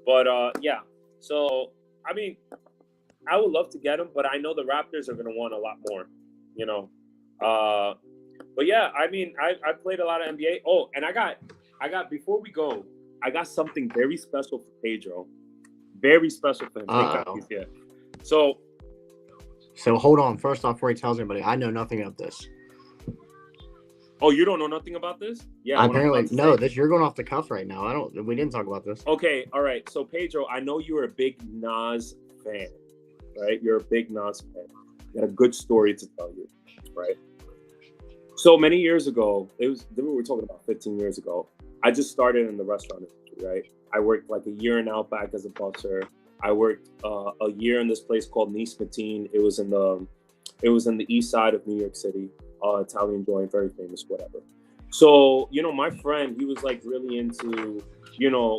But yeah. So I mean, I would love to get him, but I know the Raptors are gonna want a lot more. But yeah, I mean, I played a lot of NBA. Oh, and I got before we go, I got something very special for Pedro. Very special for him. Yeah. So hold on. First off, before he tells everybody, I know nothing of this. Oh, you don't know nothing about this? Yeah. Apparently, no. You're going off the cuff right now. We didn't talk about this. Okay. All right. So Pedro, I know you're a big Nas fan, right? You're a big Nas fan. You got a good story to tell you, right? So many years ago, we were talking about 15 years ago. I just started in the restaurant industry, right? I worked like a year in Outback as a busser. I worked a year in this place called Nice Matine. It was in the east side of New York City. Italian joint, very famous, whatever. So, my friend, he was like really into,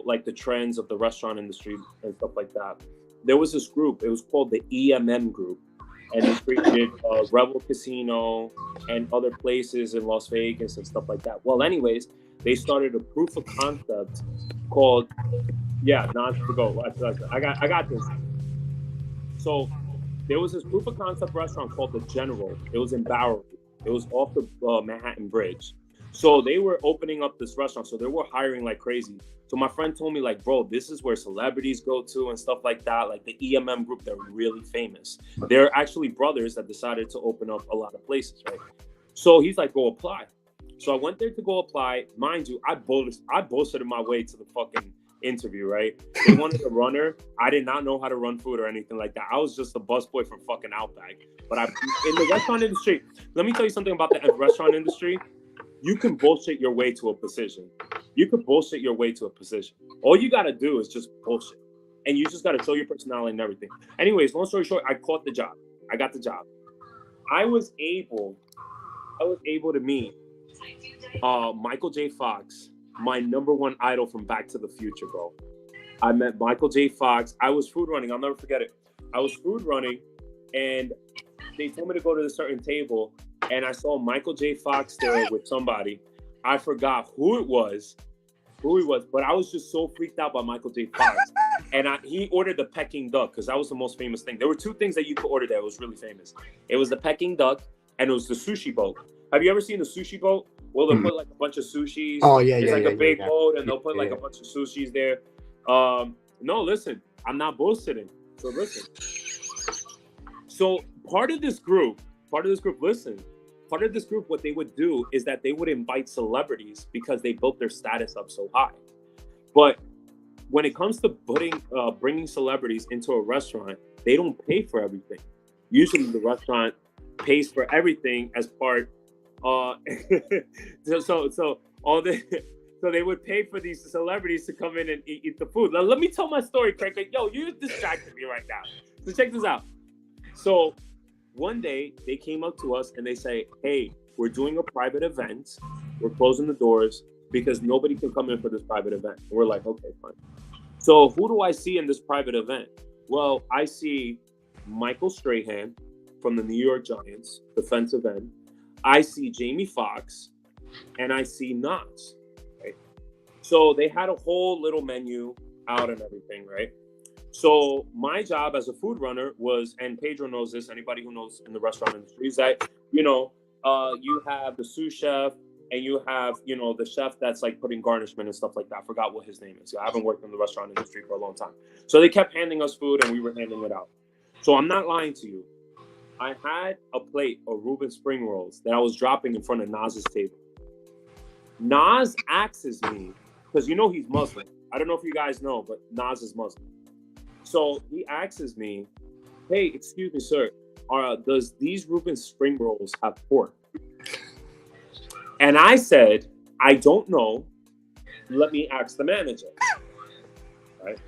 like the trends of the restaurant industry and stuff like that. There was this group, it was called the EMM group. And they created Rebel Casino and other places in Las Vegas and stuff like that. Well, anyways, they started a proof of concept called, I got this. So there was this proof of concept restaurant called The General. It was in Bowery. It was off the Manhattan Bridge. So they were opening up this restaurant. So they were hiring like crazy. So my friend told me like, bro, this is where celebrities go to and stuff like that. Like the EMM group, they're really famous. They're actually brothers that decided to open up a lot of places, right? So he's like, go apply. So I went there to go apply. Mind you, I bullshitted my way to the fucking interview, right? They wanted a runner. I did not know how to run food or anything like that. I was just a busboy from fucking Outback. But in the restaurant industry, let me tell you something about the restaurant industry. You can bullshit your way to a position. All you got to do is just bullshit. And you just got to show your personality and everything. Anyways, long story short, I caught the job. I got the job. I was able to meet Michael J. Fox, my number one idol from Back to the Future, bro. I met Michael J. Fox. I was food running. I'll never forget it. I was food running, and they told me to go to a certain table, and I saw Michael J. Fox there with somebody. I forgot who it was, but I was just so freaked out by Michael J. Fox. And he ordered the Peking duck because that was the most famous thing. There were 2 things that you could order that was really famous. It was the Peking duck, and it was the sushi boat. Have you ever seen the sushi boat? Well, they'll put like a bunch of sushis. Oh, yeah, it's yeah. It's like a big boat, and they'll put like a bunch of sushis there. No, listen, I'm not bullshitting. So listen. So part of this group, what they would do is that they would invite celebrities because they built their status up so high. But when it comes to bringing celebrities into a restaurant, they don't pay for everything. Usually the restaurant pays for everything as part. So they would pay for these celebrities to come in and eat the food. Now, let me tell my story, Craig. Yo, you distracted me right now. So check this out. So one day they came up to us and they say, hey, we're doing a private event. We're closing the doors because nobody can come in for this private event. And we're like, okay, fine. So who do I see in this private event? Well, I see Michael Strahan from the New York Giants, defensive end. I see Jamie Foxx, and I see Nas. Right? So they had a whole little menu out and everything, right? So my job as a food runner was, and Pedro knows this, anybody who knows in the restaurant industry, is that, you have the sous chef and you have, the chef that's like putting garnishment and stuff like that. I forgot what his name is. I haven't worked in the restaurant industry for a long time. So they kept handing us food and we were handing it out. So I'm not lying to you. I had a plate of Reuben spring rolls that I was dropping in front of Nas's table. Nas asks me, because he's Muslim. I don't know if you guys know, but Nas is Muslim. So he asks me, hey, excuse me, sir, does these Reuben spring rolls have pork? And I said, I don't know. Let me ask the manager. Right?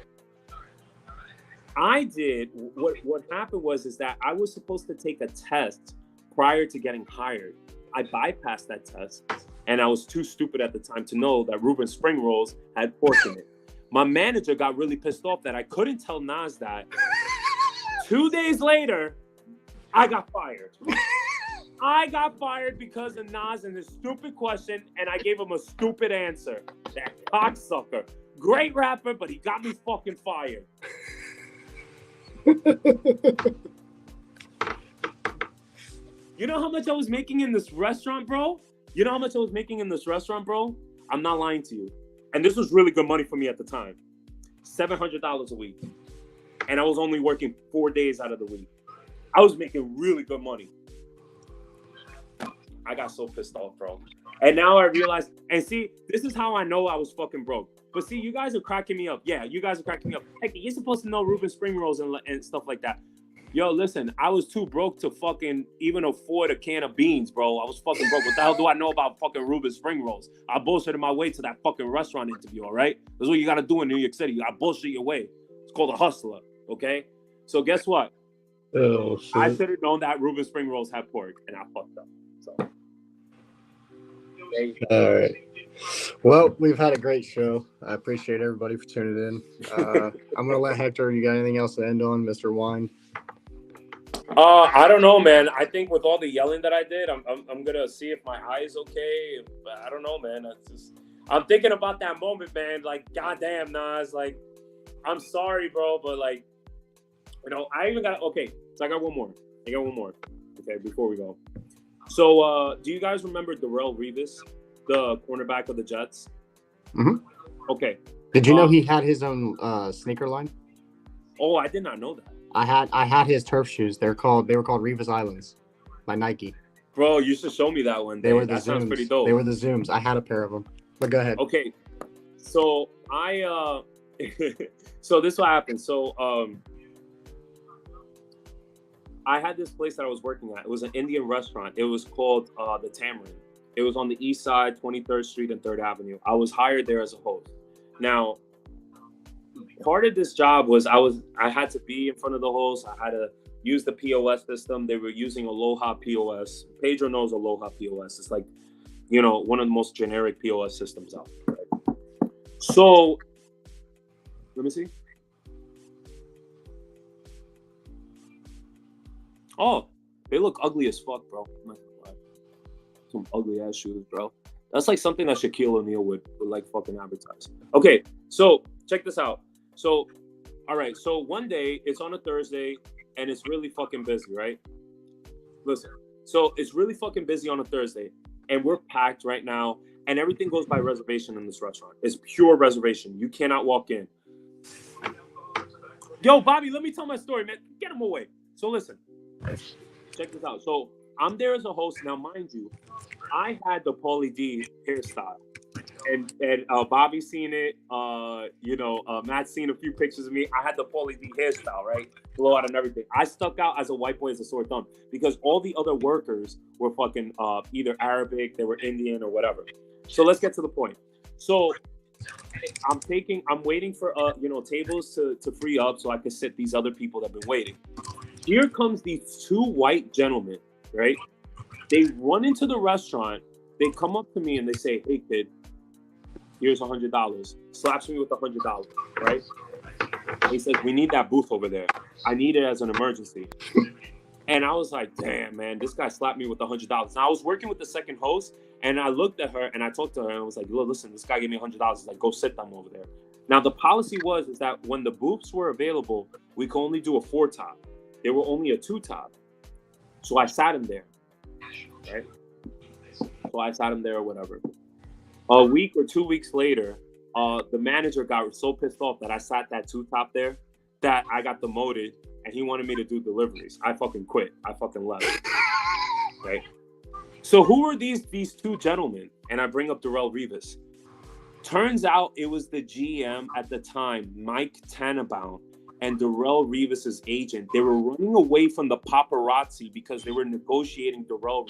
I did, what happened is that I was supposed to take a test prior to getting hired. I bypassed that test, and I was too stupid at the time to know that Reuben spring rolls had pork in it. My manager got really pissed off that I couldn't tell Nas that. 2 days later, I got fired. I got fired because of Nas and his stupid question, and I gave him a stupid answer. That cocksucker. Great rapper, but he got me fucking fired. You know how much I was making in this restaurant, bro? I'm not lying to you. And this was really good money for me at the time. $700 a week. And I was only working 4 days out of the week. I was making really good money. I got so pissed off, bro. And now I realize, and see, this is how I know I was fucking broke. But see, you guys are cracking me up. Yeah, you guys are cracking me up. Heck, you're supposed to know Reuben spring rolls and stuff like that. Yo, listen, I was too broke to fucking even afford a can of beans, bro. I was fucking broke. What the hell do I know about fucking Reuben spring rolls? I bullshitted my way to that fucking restaurant interview, all right? That's what you got to do in New York City. You got to bullshit your way. It's called a hustler, okay? So guess what? Oh, shit. I should have known that Reuben spring rolls have pork, and I fucked up. So. All right. Well, we've had a great show. I appreciate everybody for tuning in. I'm gonna let Hector. You got anything else to end on, Mr. Wine? I don't know, man. I think with all the yelling that I did, I'm gonna see if my eye is okay. I don't know, man. I'm thinking about that moment, man. Like, goddamn, Nas. Like, I'm sorry, bro, but like, I even got okay. So I got one more. Okay, before we go. So, do you guys remember Darrelle Revis, the cornerback of the Jets? Mm-hmm. Okay. Did you know he had his own sneaker line? Oh, I did not know that. I had his turf shoes. They were called Revis Islands by Nike. Bro, you should show me that one day. They were the that Zooms. Sounds pretty dope. They were the Zooms. I had a pair of them. But go ahead. Okay. So I so this is what happened. So I had this place that I was working at. It was an Indian restaurant. It was called the Tamarind. It was on the east side, 23rd Street and 3rd Avenue. I was hired there as a host. Now, part of this job was I had to be in front of the host. I had to use the POS system. They were using Aloha POS. Pedro knows Aloha POS. It's like, one of the most generic POS systems out there. Right? So, let me see. Oh, they look ugly as fuck, bro. Some ugly ass shoes, bro. That's like something that Shaquille O'Neal would like fucking advertise. Okay, so check this out. So, all right. So one day it's on a Thursday and it's really fucking busy, right? Listen. So it's really fucking busy on a Thursday and we're packed right now and everything goes by reservation in this restaurant. It's pure reservation. You cannot walk in. Yo, Bobby, let me tell my story, man. Get him away. So listen. Check this out. So I'm there as a host. Now, mind you, I had the Pauly D hairstyle. And Bobby's seen it. Matt's seen a few pictures of me. I had the Pauly D hairstyle, right? Blowout and everything. I stuck out as a white boy as a sore thumb because all the other workers were fucking either Arabic, they were Indian or whatever. So let's get to the point. So I'm waiting for tables to free up so I can sit these other people that have been waiting. Here comes these two white gentlemen, right? They run into the restaurant. They come up to me and they say, "Hey, kid, here's $100." Slaps me with $100, right? He says, "We need that booth over there. I need it as an emergency." And I was like, "Damn, man, this guy slapped me with $100." Now I was working with the second host, and I looked at her and I talked to her and I was like, "Look, listen, this guy gave me $100. Like, go sit them over there." Now the policy is that when the booths were available, we could only do a 4-top. There were only a 2-top. So I sat him there, right? So I sat him there or whatever. A week or 2 weeks later, the manager got so pissed off that I sat that 2-top there that I got demoted and he wanted me to do deliveries. I fucking quit. I fucking left. Right? So who are these two gentlemen? And I bring up Darrell Rivas. Turns out it was the GM at the time, Mike Tannenbaum, and Darrell Rivas' agent. They were running away from the paparazzi because they were negotiating Darrell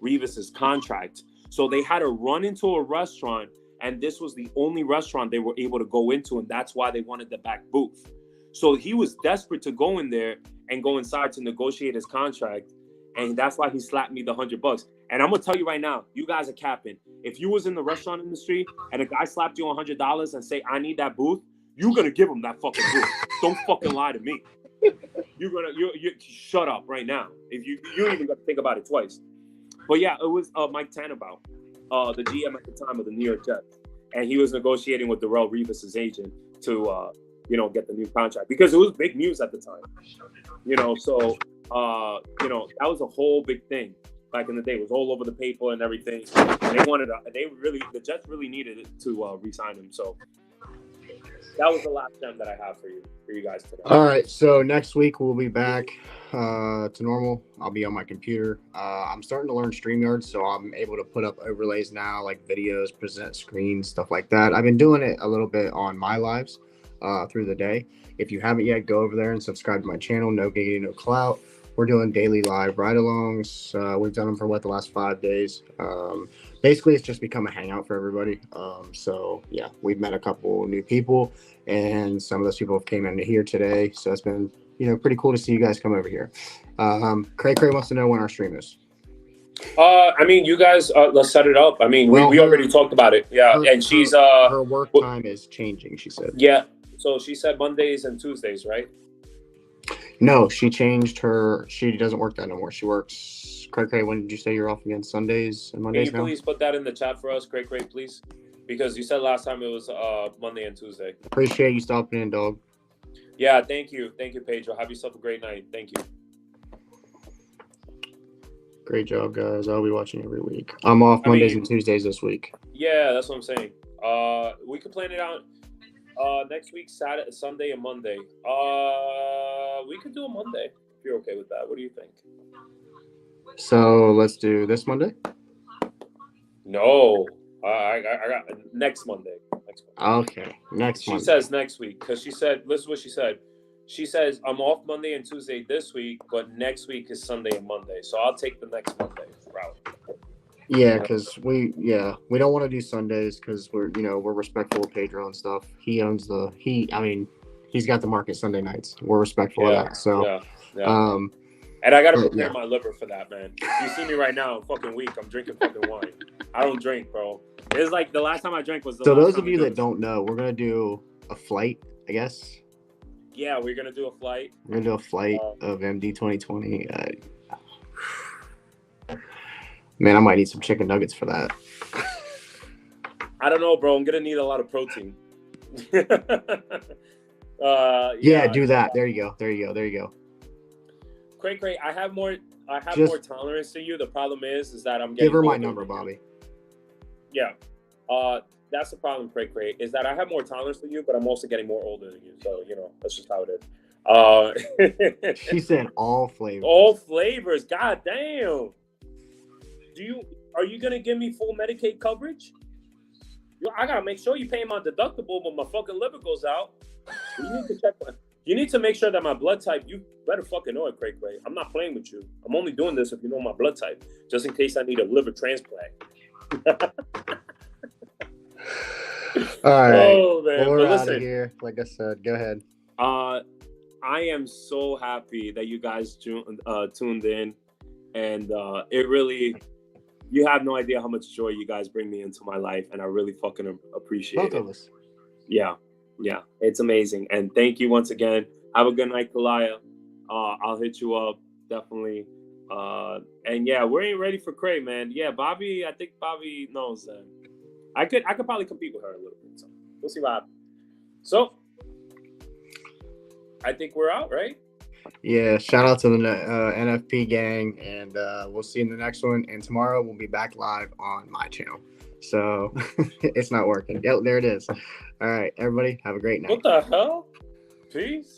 Rivas' contract. So they had to run into a restaurant, and this was the only restaurant they were able to go into, and that's why they wanted the back booth. So he was desperate to go in there and go inside to negotiate his contract, and that's why he slapped me the $100. And I'm gonna tell you right now, you guys are capping. If you was in the restaurant industry and a guy slapped you $100 and say, "I need that booth," you're gonna give him that fucking booth. Don't fucking lie to me. You shut up right now. If you don't even got to think about it twice. But yeah, it was Mike Tannenbaum, the GM at the time of the New York Jets, and he was negotiating with Darrell Rivas' agent to get the new contract because it was big news at the time. So that was a whole big thing back in the day. It was all over the paper and everything. And the Jets really needed it to re-sign him. So that was the last gem that I have for you guys today. All right, so next week we'll be back to normal. I'll be on my computer. I'm starting to learn StreamYard, so I'm able to put up overlays now, like videos, present screens, stuff like that. I've been doing it a little bit on my lives through the day. If you haven't yet, go over there and subscribe to my channel, No Giggity, No Clout. We're doing daily live ride-alongs. We've done them for the last 5 days. Basically, it's just become a hangout for everybody. So yeah, we've met a couple new people, and some of those people came in here today. So it's been pretty cool to see you guys come over here. Cray wants to know when our stream is. You guys, let's set it up. We already talked about it. Yeah, and she's her work time is changing. She said. Yeah, so she said Mondays and Tuesdays, right? No, she changed her. She doesn't work that no more. She works. Cray, when did you say you're off again? Sundays and Mondays now? Can you please put that in the chat for us, Cray, please? Because you said last time it was Monday and Tuesday. Appreciate you stopping in, dog. Yeah, thank you, Pedro. Have yourself a great night. Thank you. Great job, guys. I'll be watching every week. I'm off Mondays and Tuesdays this week. Yeah, that's what I'm saying. We could plan it out next week, Saturday, Sunday, and Monday. We could do a Monday if you're okay with that. What do you think? So let's do this Monday. No, I got next Monday. Okay, next Monday. She says next week because she said. Listen to what she said. She says I'm off Monday and Tuesday this week, but next week is Sunday and Monday. So I'll take the next Monday route. Yeah, because we don't want to do Sundays because we're respectful of Pedro and stuff. He's got the market Sunday nights. We're respectful of that. So yeah. And I gotta prepare my liver for that, man. You see me right now, I'm fucking weak. I'm drinking fucking wine. I don't drink, bro. It's like the last time I drank was the. So those of you that don't know, we're gonna do a flight, I guess. Yeah, we're gonna do a flight. We're gonna do a flight of MD 2020. Man, I might need some chicken nuggets for that. I don't know, bro. I'm gonna need a lot of protein. Do that. There you go. Cray, I have more tolerance to you. The problem is that I'm getting. Give her my number, Bobby. Yeah. That's the problem, Cray, is that I have more tolerance than you, but I'm also getting more older than you. So, that's just how it is. She said all flavors. All flavors. God damn. Are you going to give me full Medicaid coverage? I got to make sure you pay my deductible when my fucking liver goes out. You need to make sure that my blood type, you better fucking know it, Cray. I'm not playing with you. I'm only doing this if you know my blood type, just in case I need a liver transplant. All right. Oh, man. Well, we're out of here. Like I said, go ahead. I am so happy that you guys tuned in, and it really, you have no idea how much joy you guys bring me into my life, and I really fucking appreciate it. Both of us. Yeah, it's amazing, and thank you once again. Have a good night, Kalaya. I'll hit you up definitely. And yeah, we ain't ready for Cray, man. Yeah, Bobby. I think Bobby knows that. I could probably compete with her a little bit. So we'll see what happens. So I think we're out, right? Yeah, shout out to the NFP gang, and we'll see you in the next one. And tomorrow we'll be back live on my channel. So it's not working. Yep, there it is. All right, everybody, have a great night. What the hell? Peace.